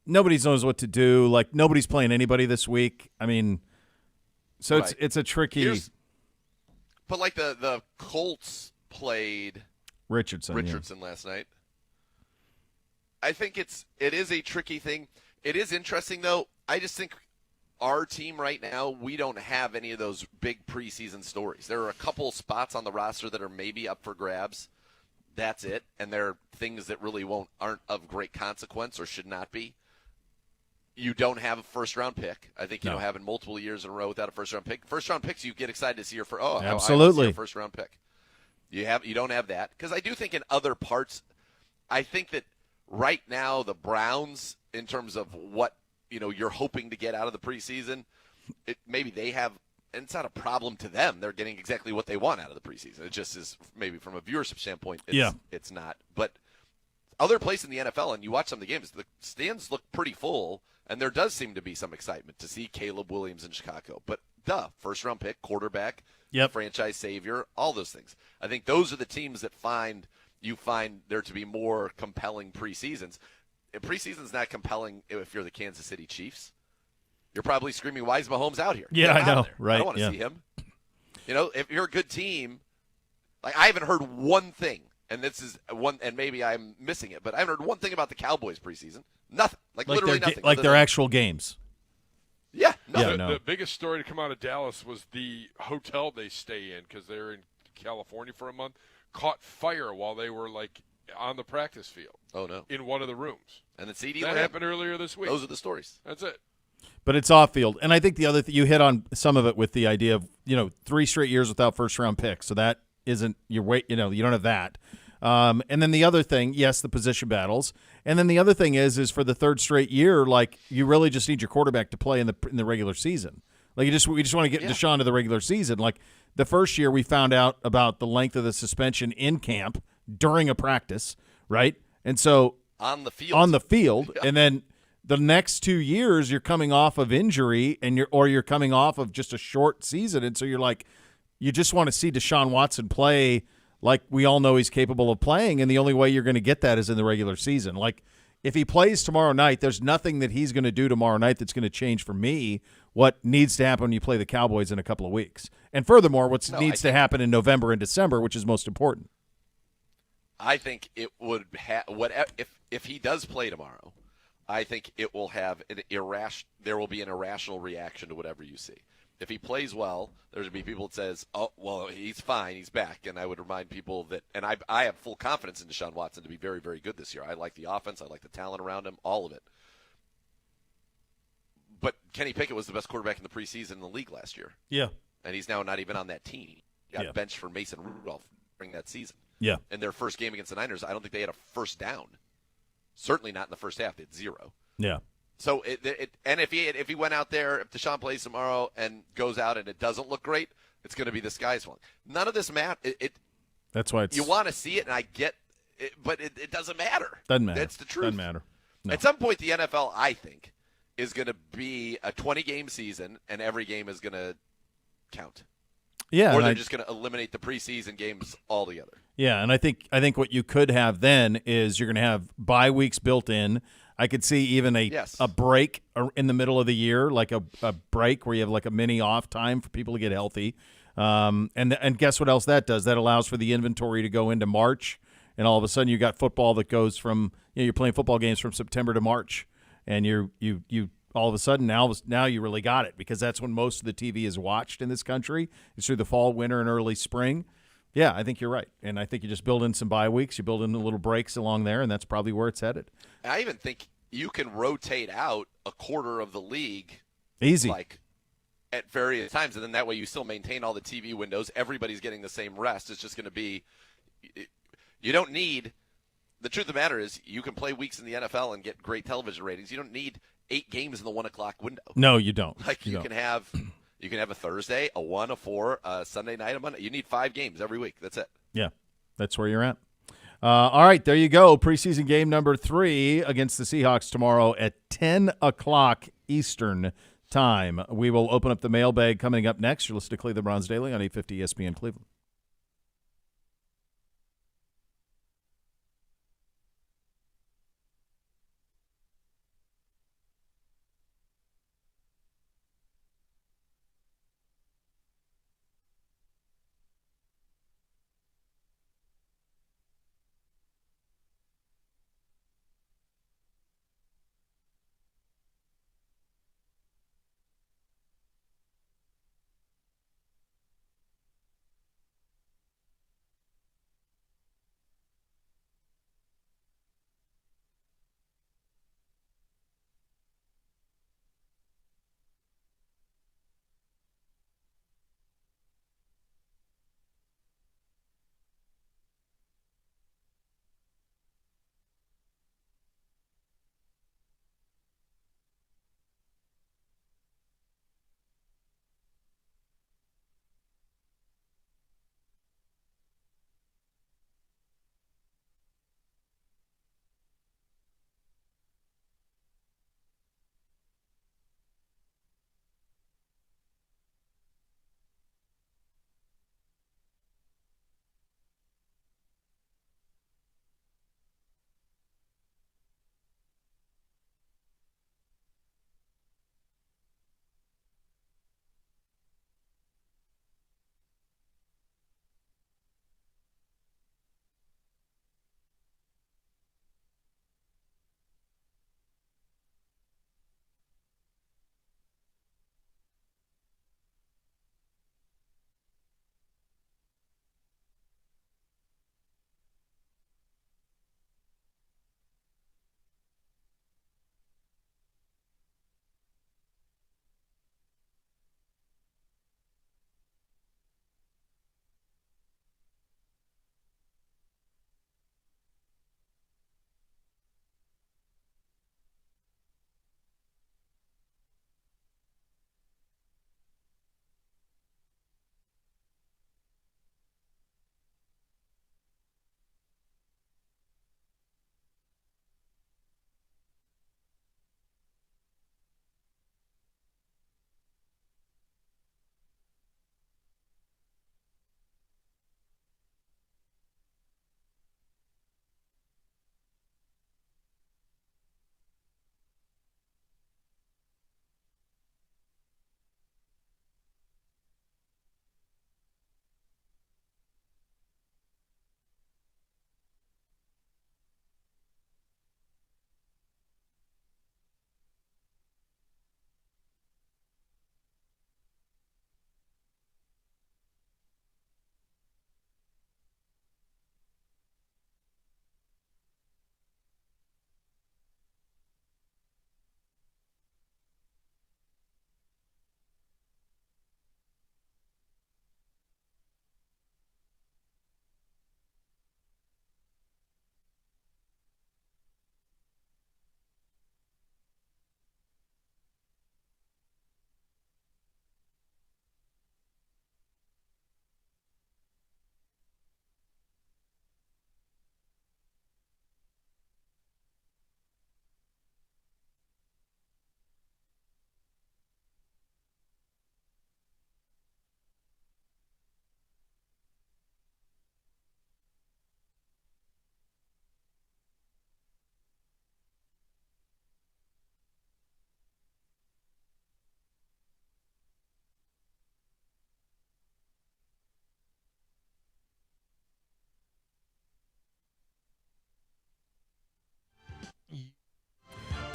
nobody knows what to do. Like nobody's playing anybody this week. I mean, so right. it's a tricky. But like the Colts played Richardson last night. I think it is a tricky thing. It is interesting though. I just think our team right now, we don't have any of those big preseason stories. There are a couple spots on the roster that are maybe up for grabs. That's it. And they're things that really aren't of great consequence or should not be. You don't have a first-round pick. I think, having multiple years in a row without a first-round pick. First-round picks, you get excited to see absolutely. I see a first-round pick. You don't have that. Because I do think in other parts, I think that right now the Browns, in terms of what you're hoping to get out of the preseason, maybe they have, and it's not a problem to them. They're getting exactly what they want out of the preseason. It just is maybe from a viewership standpoint, it's not. But other places in the NFL, and you watch some of the games, the stands look pretty full, and there does seem to be some excitement to see Caleb Williams in Chicago. But first-round pick, quarterback, franchise savior, all those things. I think those are the teams that you find there to be more compelling preseasons. Preseason's not compelling if you're the Kansas City Chiefs. You're probably screaming, "Why is Mahomes out here?" Yeah, I know, right? I don't want to see him. If you're a good team, like I haven't heard one thing, and this is one, and maybe I'm missing it, but I haven't heard one thing about the Cowboys preseason. Nothing, literally nothing. Like their actual games. Yeah, nothing. The biggest story to come out of Dallas was the hotel they stay in because they're in California for a month. Caught fire while they were on the practice field. Oh no! In one of the rooms. And the CD that happened earlier this week. Those are the stories. That's it. But it's off field, and I think the other you hit on some of it with the idea of 3 straight years without first round picks. So that isn't your weight. You don't have that. And then the other thing, yes, the position battles, and then the other thing is for the 3rd straight year, you really just need your quarterback to play in the regular season. We just want to get Deshaun to the regular season. Like the first year, we found out about the length of the suspension in camp during a practice, right? And so on the field, and then the next 2 years you're coming off of injury and you're coming off of just a short season, and so you're like, you just want to see Deshaun Watson play like we all know he's capable of playing, and the only way you're going to get that is in the regular season. Like, if he plays tomorrow night, there's nothing that he's going to do tomorrow night that's going to change for me what needs to happen when you play the Cowboys in a couple of weeks. And furthermore, what needs to happen in November and December, which is most important. I think it would if he does play tomorrow, I think it will have there will be an irrational reaction to whatever you see. If he plays well, there's going to be people that says, oh, well, he's fine, he's back. And I would remind people that, and I have full confidence in Deshaun Watson to be very, very good this year. I like the offense. I like the talent around him, all of it. But Kenny Pickett was the best quarterback in the preseason in the league last year. Yeah. And he's now not even on that team. He got benched for Mason Rudolph during that season. Yeah. In their first game against the Niners, I don't think they had a first down. Certainly not in the first half. They had 0. Yeah. So and if he went out there, if Deshaun plays tomorrow and goes out and it doesn't look great, it's going to be the sky's falling. None of this matters. That's why you want to see it, and I get it, but it doesn't matter. Doesn't matter. That's the truth. Doesn't matter. No. At some point, the NFL, I think, is going to be a 20-game season, and every game is going to count. Yeah, or they're just going to eliminate the preseason games altogether. Yeah, and I think what you could have then is you're going to have bye weeks built in. I could see even a break in the middle of the year, like a break where you have like a mini off time for people to get healthy. And guess what else that does? That allows for the inventory to go into March, and all of a sudden you got football that goes from you're playing football games from September to March, and you all of a sudden now you really got it, because that's when most of the TV is watched in this country. It's through the fall, winter, and early spring. Yeah, I think you're right. And I think you just build in some bye weeks, you build in the little breaks along there, and that's probably where it's headed. I even think you can rotate out a quarter of the league easy, like at various times, and then that way you still maintain all the TV windows. Everybody's getting the same rest. It's just going to be – you don't need – the truth of the matter is you can play weeks in the NFL and get great television ratings. You don't need 8 games in the 1 o'clock window. No, you don't. Like you can have – you can have a Thursday, a 1, a 4, a Sunday night, a Monday. You need 5 games every week. That's it. Yeah, that's where you're at. All right, there you go. Preseason game number 3 against the Seahawks tomorrow at 10 o'clock Eastern time. We will open up the mailbag coming up next. You're listening to Cleveland Browns Daily on 850 ESPN Cleveland.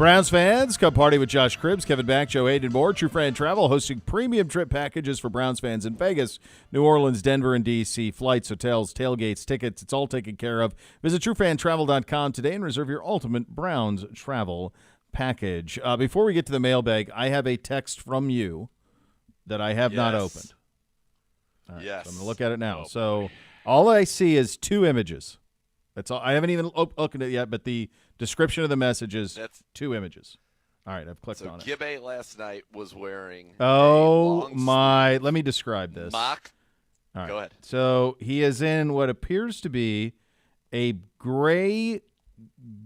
Browns fans, come party with Josh Cribbs, Kevin Back, Joe Hayden, and more. True Fan Travel hosting premium trip packages for Browns fans in Vegas, New Orleans, Denver, and D.C. Flights, hotels, tailgates, tickets, it's all taken care of. Visit truefantravel.com today and reserve your ultimate Browns travel package. Before we get to the mailbag, I have a text from you that I have not opened. All right, Yes. so I'm going to look at it now. Oh, so all I see is 2 images. That's all. I haven't even opened it yet, but the description of the message is 2 images. All right, I've clicked on it. Gibbe last night was wearing Oh, a my. Let me describe this. mock. All right. Go ahead. So he is in what appears to be a gray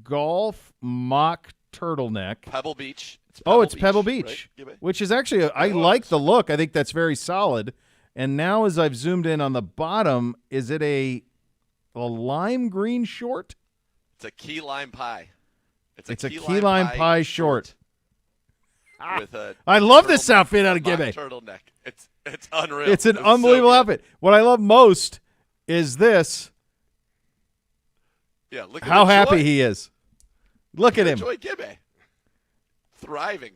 golf mock turtleneck. Pebble Beach. It's Pebble Beach, right, Gibbe? which is actually, I like the look. I think that's very solid. And now as I've zoomed in on the bottom, is it a lime green short? It's a key lime pie. It's a key lime pie short. With a I love this turtleneck, outfit out of mock Gibbe. turtleneck. It's unreal. It's an so unbelievable good. outfit. What I love most is this. Yeah, look at How the happy joy. he is. Look at him. Enjoy Gibbe. Thriving.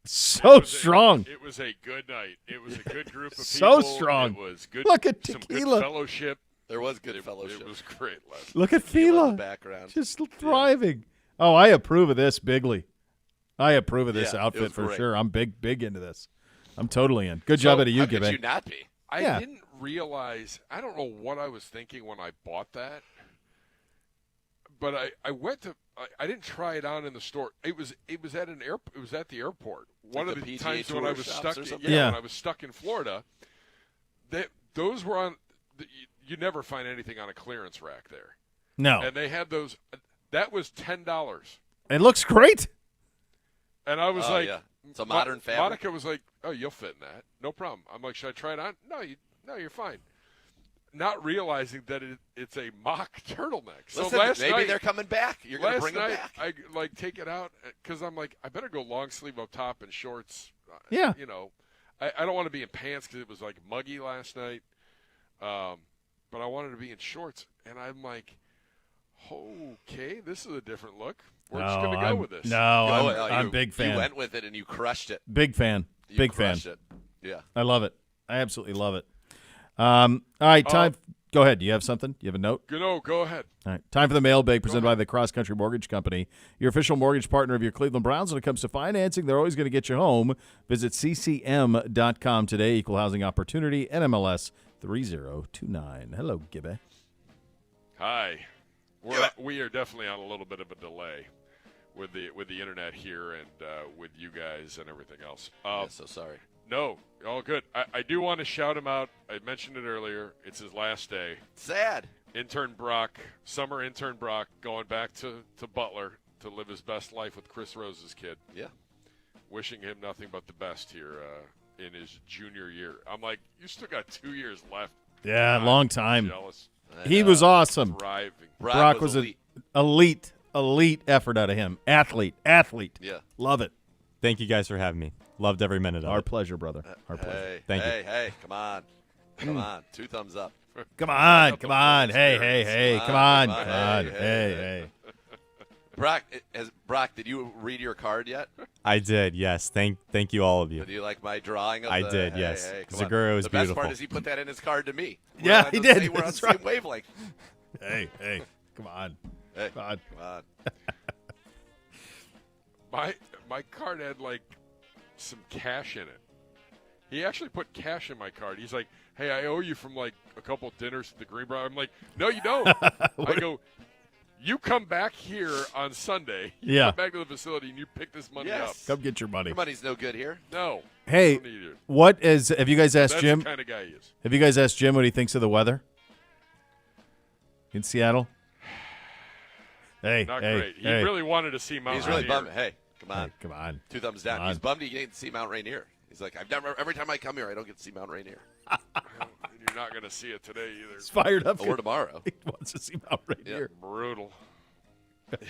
So strong. It was a good night. It was a good group of So people. strong. It was good. Look at some tequila. good fellowship. There was good fellowship. It was great last Look at Tequila in Fila. the background. Just thriving. Oh, I approve of this bigly. I approve of this Yeah, it outfit was for great. sure. I'm big into this. I'm totally in. Good job out of you, How could Gibbe. you not be? I Yeah. didn't realize. I don't know what I was thinking when I bought that, but I went to. I didn't try it on in the store. It was at an air. It was at the airport. One Like of the the PGA times when Tour I was shops stuck. or something? Yeah. When I was stuck in Florida, those were on. You never find anything on a clearance rack there, No. and they had those. That was $10, It looks great. and I was Oh, like, yeah. It's a modern fabric. Monica was like, "Oh, you'll fit in that, no problem." I'm like, "Should I try it on?" No, you're fine. Not realizing that it's a mock turtleneck. So Listen, last maybe night, they're coming back. You're going to last bring them night, back. I take it out because I'm like, I better go long sleeve up top and shorts. Yeah. You know, I don't want to be in pants because it was like muggy last night. But I wanted to be in shorts, and I'm like, okay, this is a different look. We're just going to go with this. No, Go, I'm big fan. You went with it and you crushed it. Big fan. You Big fan. crushed it. Yeah. I love it. I absolutely love it. All right, time. Go ahead. You have something? You have a note? Go ahead. All right. Time for the mailbag presented by the Cross Country Mortgage Company, your official mortgage partner of your Cleveland Browns. When it comes to financing, they're always going to get you home. Visit ccm.com today. Equal housing opportunity, NMLS 3029. Hello, Gibbe. Hi. We are definitely on a little bit of a delay with the internet here and with you guys and everything else. Yeah, so sorry. No, all good. I do want to shout him out. I mentioned it earlier. It's his last day. Sad. Summer intern Brock, going back to Butler to live his best life with Chris Rose's kid. Yeah. Wishing him nothing but the best here in his junior year. I'm like, you still got 2 years left. Yeah, I'm long time. Jealous. He was awesome. Thriving. Brock was an elite effort out of him. Athlete. Yeah. Love it. Thank you guys for having me. Loved every minute of Our it. pleasure, brother. Our pleasure. Thank you. Hey, come on. Come on. 2 thumbs up. Come on. Hey. Come on. Hey. Hey. Brock, did you read your card yet? I did, yes. Thank you, all of you. Do you like my drawing of I the, did, hey, yes. Hey, come on. Zegura was the best beautiful. part is he put that in his card to me. Yeah, We're he on did. the same- We're on the That's same right. wavelength. Hey. Come on. Hey, Come on. come on. My card had like some cash in it. He actually put cash in my card. He's like, "Hey, I owe you from like a couple dinners at the Greenbrier." I'm like, "No, you don't." I go, "You come back here on Sunday. You Yeah. come back to the facility and you pick this money up." Yes. Come get your money. Your money's no good here. No. Hey, don't need it. have you guys asked That's Jim? the kind of guy he is. Have you guys asked Jim what he thinks of the weather in Seattle? Hey, Not hey, great. He hey. really wanted to see Mount He's really Rainier. bummed. Hey, come on. Hey, come on. 2 thumbs down. Come on. He's bummed he didn't see Mount Rainier. He's like, every time I come here, I don't get to see Mount Rainier. You're not going to see it today either. He's fired up. Or tomorrow. He wants to see Mount Rainier. Brutal.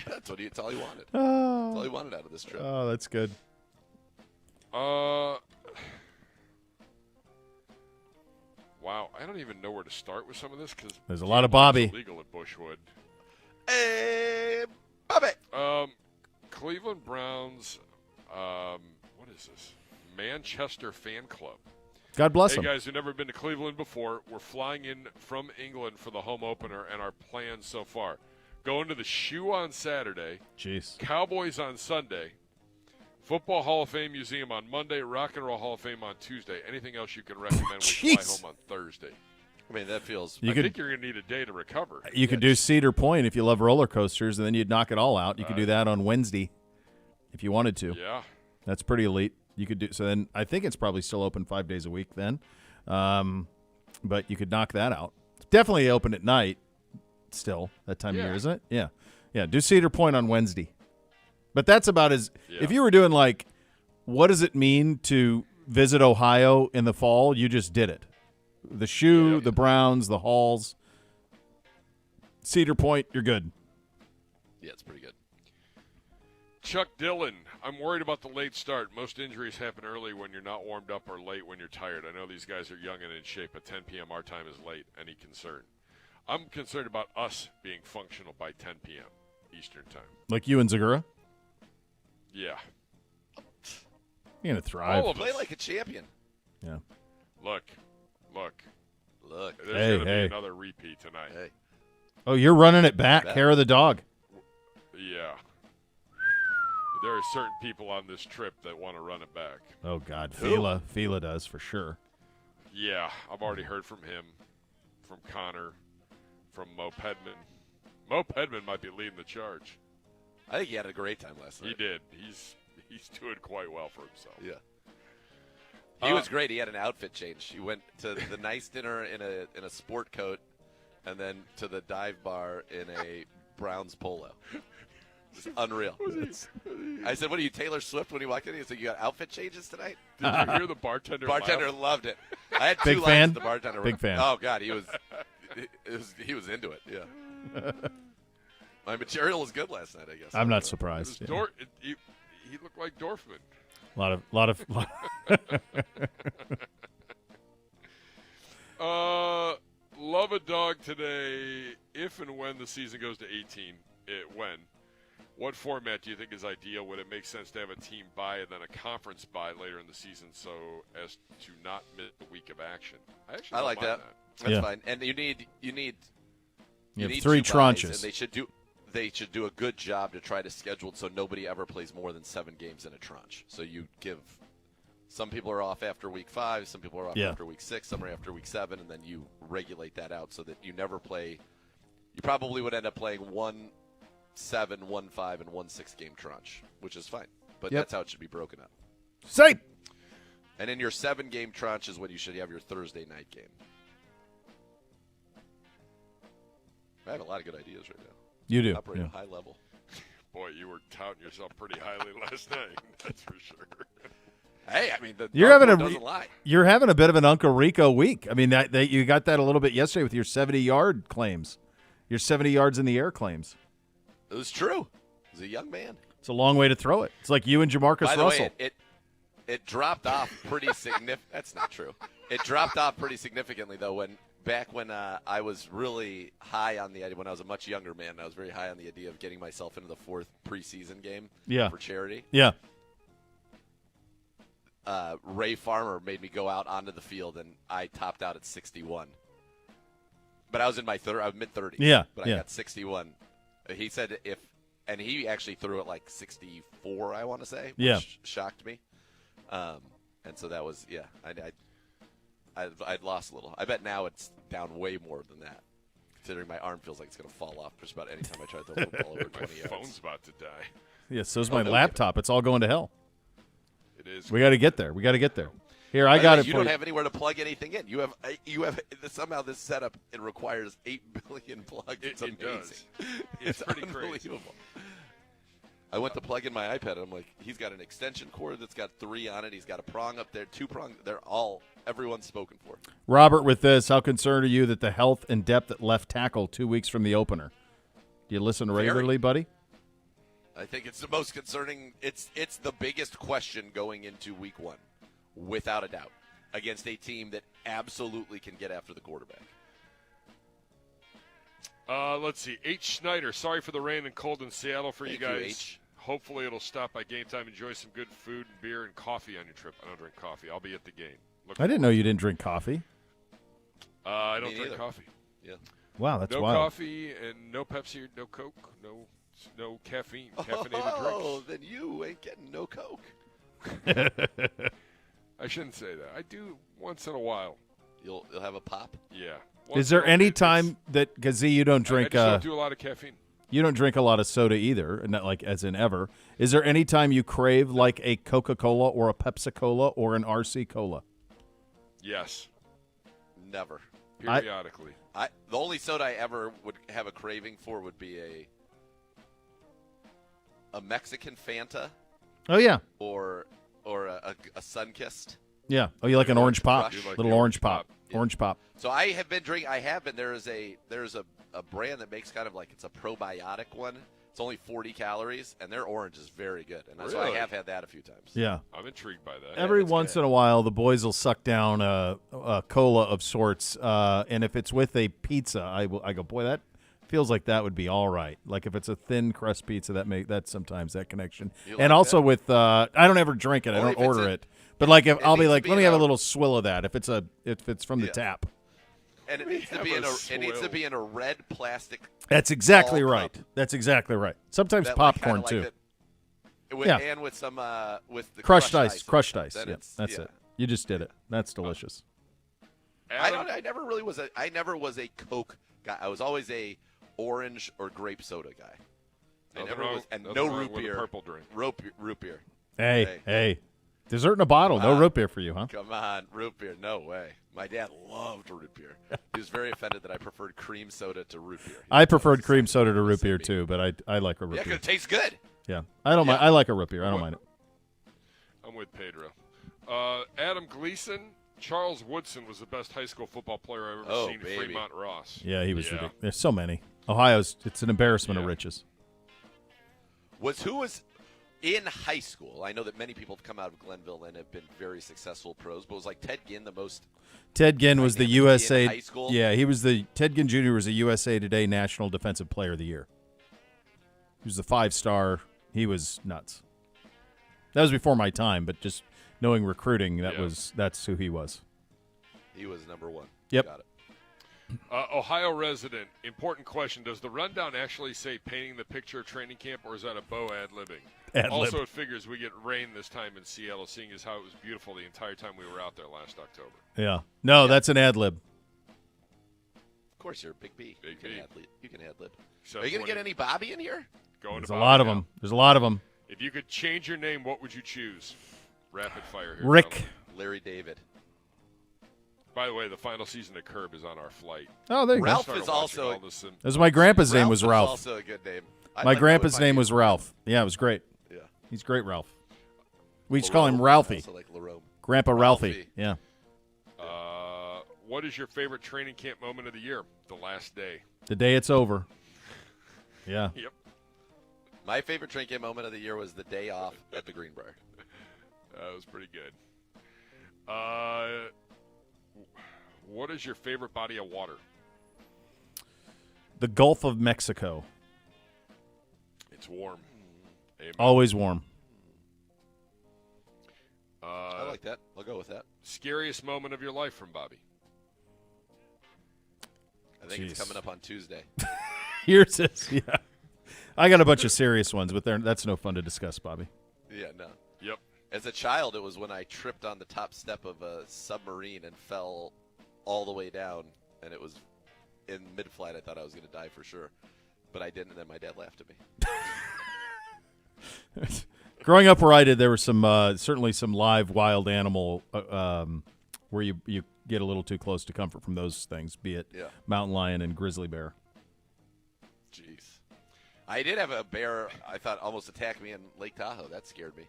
That's all he wanted. That's all he wanted out of this trip. Oh, that's good. Wow, I don't even know where to start with some of this because There's a lot of Bobby. Legal at Bushwood. Hey, Bobby. Cleveland Browns, what is this? Manchester Fan Club. God bless Hey, them. guys who've never been to Cleveland before, we're flying in from England for the home opener, and our plans so far. Going to the Shoe on Saturday, Jeez. Cowboys on Sunday, Football Hall of Fame Museum on Monday, Rock and Roll Hall of Fame on Tuesday. Anything else you can recommend? We fly home on Thursday. I mean, that feels. I think you're going to need a day to recover. You could do Cedar Point if you love roller coasters, and then you'd knock it all out. You could do that on Wednesday if you wanted to. Yeah. That's pretty elite. You could do so. Then I think it's probably still open 5 days a week then, but you could knock that out. It's definitely open at night. Still that time of year, isn't it? Yeah, yeah. Do Cedar Point on Wednesday, but that's about as if you were doing like, what does it mean to visit Ohio in the fall? You just did it. The Shoe, the Browns, the Halls, Cedar Point. You're good. Yeah, it's pretty good. Chuck Dillon, I'm worried about the late start. Most injuries happen early when you're not warmed up or late when you're tired. I know these guys are young and in shape, but 10 p.m. our time is late. Any concern? I'm concerned about us being functional by 10 p.m. Eastern time. Like you and Zegura? Yeah. You're going to thrive. All of Play us. like a champion. Yeah. Look. Hey, There's going to be another repeat tonight. Hey. Oh, you're running it back. Hair of the dog. Yeah. There are certain people on this trip that want to run it back. Oh, God. Fila does for sure. Yeah, I've already heard from him, from Connor, from Mo Pedman. Mo Pedman might be leading the charge. I think he had a great time last night. He did. He's doing quite well for himself. Yeah. He was great. He had an outfit change. He went to the nice dinner in a sport coat, and then to the dive bar in a Browns polo. It's unreal. I said, "What are you, Taylor Swift?" When he walked in, he said, "You got outfit changes tonight?" Did you hear the bartender? Bartender laugh? loved it. I had Big two fan? lines to the bartender. Big fan. Oh God, he was into it. Yeah. My material was good last night, I guess. I'm not It surprised. was Yeah. he looked like Dorfman. Lot of. Love a dog today. If and when the season goes to 18, what format do you think is ideal? Would it make sense to have a team bye and then a conference bye later in the season so as to not miss a week of action? I like don't that. mind That's fine. And you need You have need 3 two buys, tranches. and they should do a good job to try to schedule it so nobody ever plays more than 7 games in a tranche. So you give some people are off after week 5, some people are off after week 6, some are after week 7, and then you regulate that out so that you never play. You probably would end up playing 1 7, 1 5, and 1 6 game tranche, which is fine. But that's how it should be broken up. Say. And in your 7 game tranche is when you should have your Thursday night game. I have a lot of good ideas right now. You do. Operate at a high level. Boy, you were touting yourself pretty highly last night. That's for sure. Hey, I mean, You're having doesn't lie. You're having a bit of an Uncle Rico week. I mean, that you got that a little bit yesterday with your 70-yard claims, your 70 yards in the air claims. It was true. He was a young man. It's a long way to throw it. It's like you and Jamarcus By the Russell. way, it dropped off pretty significant. That's not true. It dropped off pretty significantly though when I was really high on the idea when I was a much younger man. I was very high on the idea of getting myself into the 4th preseason game for charity. Yeah. Ray Farmer made me go out onto the field, and I topped out at 61. But I was in my mid-30s. Yeah, But I got 61. He said and he actually threw it like 64, I want to say, which shocked me. And so that was, I'd lost a little. I bet now it's down way more than that, considering my arm feels like it's going to fall off just about any time I try to throw the football over 20 yards. My phone's about to die. Yeah, so's my laptop. It's all going to hell. It is. We got to get there. Here, I got it. You don't have anywhere to plug anything in. You have somehow this setup. It requires 8 billion plugs. It's amazing. It does. It's pretty crazy. I went to plug in my iPad, and I'm like, he's got an extension cord that's got 3 on it. He's got a prong up there, 2 prongs. Everyone's spoken for. Robert, with this, how concerned are you that the health and depth at left tackle 2 weeks from the opener? Do you listen regularly, buddy? I think it's the most concerning. It's the biggest question going into week 1, without a doubt, against a team that absolutely can get after the quarterback. Let's see. H. Schneider, sorry for the rain and cold in Seattle for you guys. Hopefully it'll stop by game time. Enjoy some good food and beer and coffee on your trip. I don't drink coffee. I'll be at the game. I didn't know you didn't drink coffee. I don't Me drink neither. coffee. Yeah. Wow, that's no wild. coffee and no Pepsi, no Coke, no caffeine, caffeinated Oh, drinks. then you ain't getting no Coke. I shouldn't say that. I do once in a while. You'll have a pop. Yeah. Is there any time that because you don't I drink just don't do a lot of caffeine. you don't drink a lot of soda either, not like as in ever. Is there any time you crave like a Coca-Cola or a Pepsi-Cola or an RC Cola? Yes. Never. Periodically. The only soda I ever would have a craving for would be a Mexican Fanta Oh yeah. or a Sunkist. Yeah. Oh, you like an orange pop? Crush. You like Little the orange orange pop. pop. Yeah. Orange pop. So I have been drinking. There's a brand that makes kind of like it's a probiotic one. It's only 40 calories, and their orange is very good. And so I Really? have had that a few times. Yeah. I'm intrigued by that. Every it's once good. in a while, the boys will suck down a cola of sorts, and if it's with a pizza, I go, boy, that feels like that would be all right. Like if it's a thin crust pizza, that's sometimes that connection. You And like also that? with, I don't ever drink it, I Only don't if it's order a- it, but like if it I'll be needs to like, be let me in have a a- little swill of that if it's from the Yeah. tap. And it We needs to have be a in it needs to swill. be in a red plastic. That's exactly Ball right. cup. That's exactly right. Sometimes that, like, popcorn kinda too. like that- with, Yeah. And with some with the Crushed ice. and Crushed stuff. ice. Then Yeah, it's- that's yeah. it. You just did it. That's delicious. Adam, I never really was I never was a Coke guy. I was always a orange or grape soda guy. I nothing never wrong- was, and nothing no wrong root with a beer. purple drink. Root beer. Hey. Dessert in a bottle. No root beer for you, huh? Come on, root beer. No way. My dad loved root beer. He was very offended that I preferred cream soda to root beer. I preferred cream soda to root beer too, but I like a root Yeah, beer. because it tastes good. Yeah, I don't mind. I like a root beer. I don't mind it. I'm with Pedro. Adam Gleason. Charles Woodson was the best high school football player I've ever Oh, seen. baby. Fremont Ross. Yeah, he was ridiculous. There's so many. It's an embarrassment of Yeah. riches. Who was in high school? I know that many people have come out of Glenville and have been very successful pros, but was like Ted Ginn the most? Ted Ginn was the dynamic USA. in high school? Yeah, Ted Ginn Jr. was the USA Today National Defensive Player of the Year. He was the 5-star. He was nuts. That was before my time, but just knowing recruiting, that's who he was. He was number one. Yep. Got it. Ohio resident. Important question. Does the rundown actually say painting the picture of training camp, or is that a Bo ad-libbing? Ad-lib. Also, it figures we get rain this time in Seattle, seeing as how it was beautiful the entire time we were out there last October. Yeah. No, that's an ad lib. Of course, you're a Big B. Big you B. Can ad-lib. You can ad-lib. Except Are you going to when get any Bobby in here? Going There's to a Bobby lot of now. them. There's a lot of them. If you could change your name, what would you choose? Rapid fire here. Rick. gentlemen. Larry David. By the way, the final season of Curb is on our flight. Oh, there you Ralph go. Started is watching also- all this in- That was my grandpa's name was is Ralph. Also a good name. I'd My like to grandpa's go with name was Ralph. Yeah, it was great. Yeah. He's great, Ralph. We just call him Larome. Ralphie. Also like Larome. Grandpa Ralphie. Ralphie. Yeah. What is your favorite training camp moment of the year? The last day. The day it's over. Yeah. Yep. My favorite drinking moment of the year was the day off at the Greenbrier. That was pretty good. What is your favorite body of water? The Gulf of Mexico. It's warm. Amen. Always warm. I like that. I'll go with that. Scariest moment of your life from Bobby? I think it's Jeez. coming up on Tuesday. Yours is, yeah. I got a bunch of serious ones, but that's no fun to discuss, Bobby. Yeah, no. Yep. As a child, it was when I tripped on the top step of a submarine and fell all the way down, and it was in mid-flight. I thought I was going to die for sure, but I didn't, and then my dad laughed at me. Growing up where I did, there were some certainly some live wild animal where you get a little too close to comfort from those things, be it Yeah. mountain lion and grizzly bear. Jeez. I did have a bear, I thought, almost attack me in Lake Tahoe. That scared me.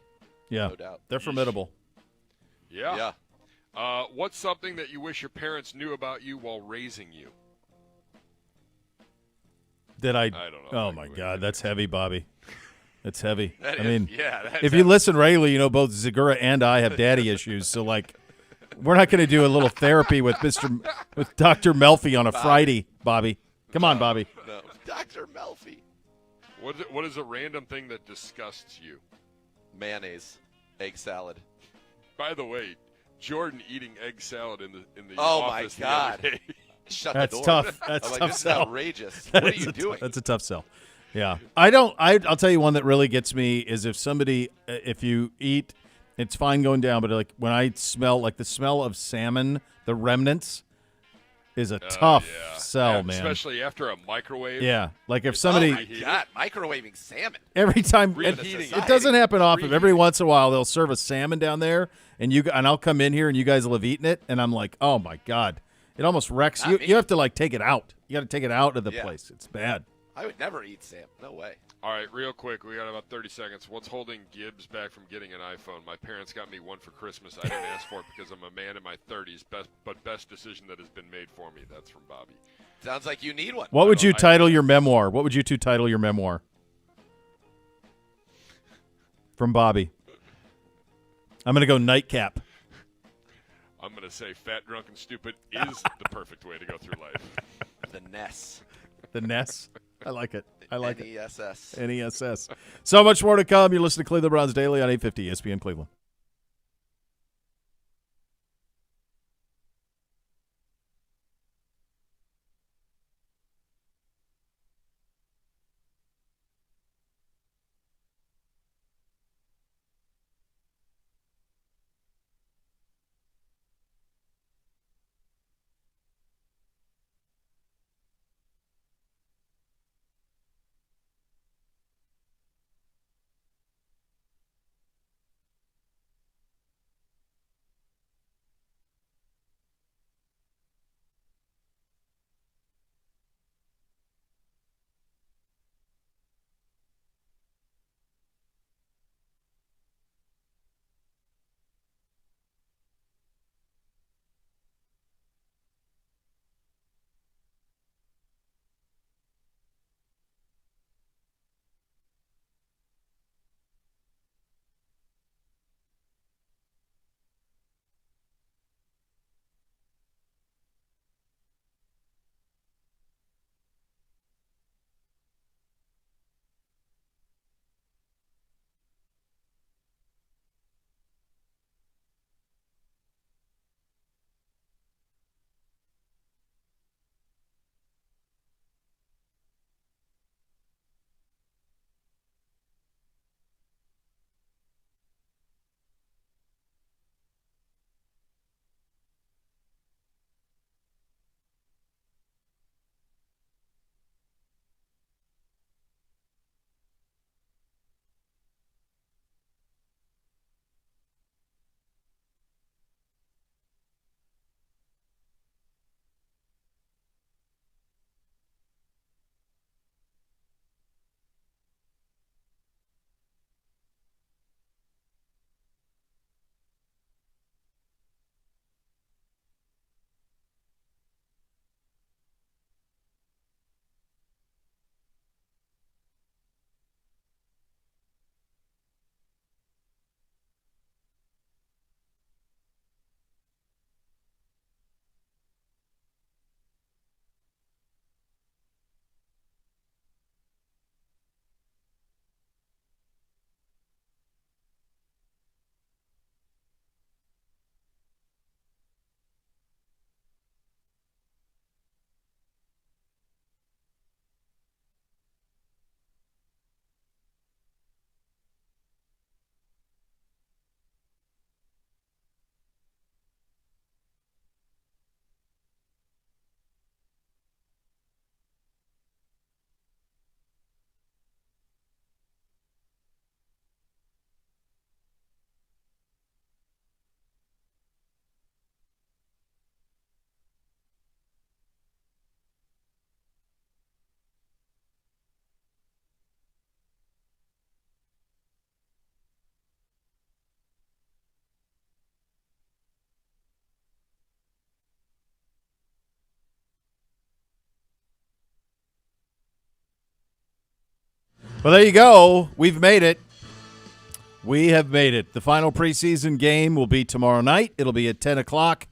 Yeah, No doubt. they're formidable. Yeah. What's something that you wish your parents knew about you while raising you? I don't know. Oh my God, that's heavy, Bobby. That's heavy. That I is- mean, yeah, that's if you listen regularly, you know both Zegura and I have daddy issues. So like, we're not going to do a little therapy with Dr. Melfi on a Friday, Bobby. Come on, Bobby. No. Dr. Melfi. What is a random thing that disgusts you? Mayonnaise, egg salad. By the way, Jordan eating egg salad in the Oh, my office God. the other day. Shut That's the door. tough. That's I'm like, tough this is sell. outrageous. What are you doing? That's a tough sell. Yeah. I'll tell you one that really gets me is if you eat, it's fine going down, but like when I smell, like the smell of salmon, the remnants is a tough sell, man. Especially after a microwave. Yeah. Like if Oh, somebody, my God. Microwaving salmon. every time, Reheating it doesn't happen often. Every once in a while, they'll serve a salmon down there, and I'll come in here, and you guys will have eaten it, and I'm like, oh, my God. It almost wrecks. Not me. You have to, like, take it out. You got to take it out of the place. It's bad. I would never eat salmon. No way. All right, real quick. We got about 30 seconds. What's holding Gibbs back from getting an iPhone? My parents got me one for Christmas. I didn't ask for it because I'm a man in my 30s. Best decision that has been made for me. That's from Bobby. Sounds like you need one. What would you title your memoir? What would you two title your memoir? From Bobby. I'm going to go Nightcap. I'm going to say Fat, Drunk, and Stupid is the perfect way to go through life. The Ness. The Ness. I like it. I like it. N-E-S-S. NESS. So much more to come. You're listening to Cleveland Browns Daily on 850 ESPN Cleveland. Well, there you go. We've made it. We have made it. The final preseason game will be tomorrow night. It'll be at 10 o'clock.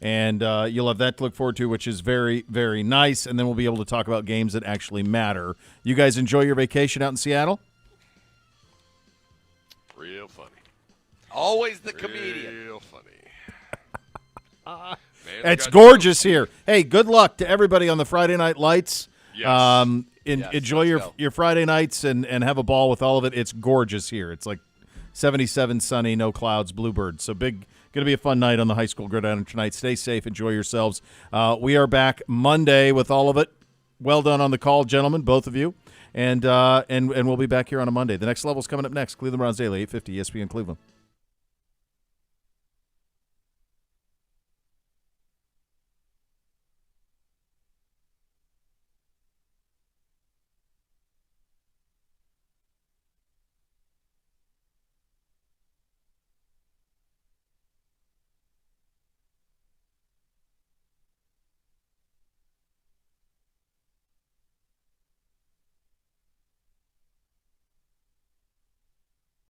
And you'll have that to look forward to, which is very, very nice. And then we'll be able to talk about games that actually matter. You guys enjoy your vacation out in Seattle? Real funny. Always the comedian. Real funny. Man, It's I got gorgeous here. Hey, good luck to everybody on the Friday Night Lights. Yes. Enjoy let's go. your Friday nights and have a ball with all of it. It's gorgeous here. It's like 77 sunny, no clouds, bluebird. So going to be a fun night on the high school gridiron tonight. Stay safe. Enjoy yourselves. We are back Monday with all of it. Well done on the call, gentlemen, both of you. And we'll be back here on a Monday. The Next Level's coming up next. Cleveland Browns Daily, 850 ESPN Cleveland.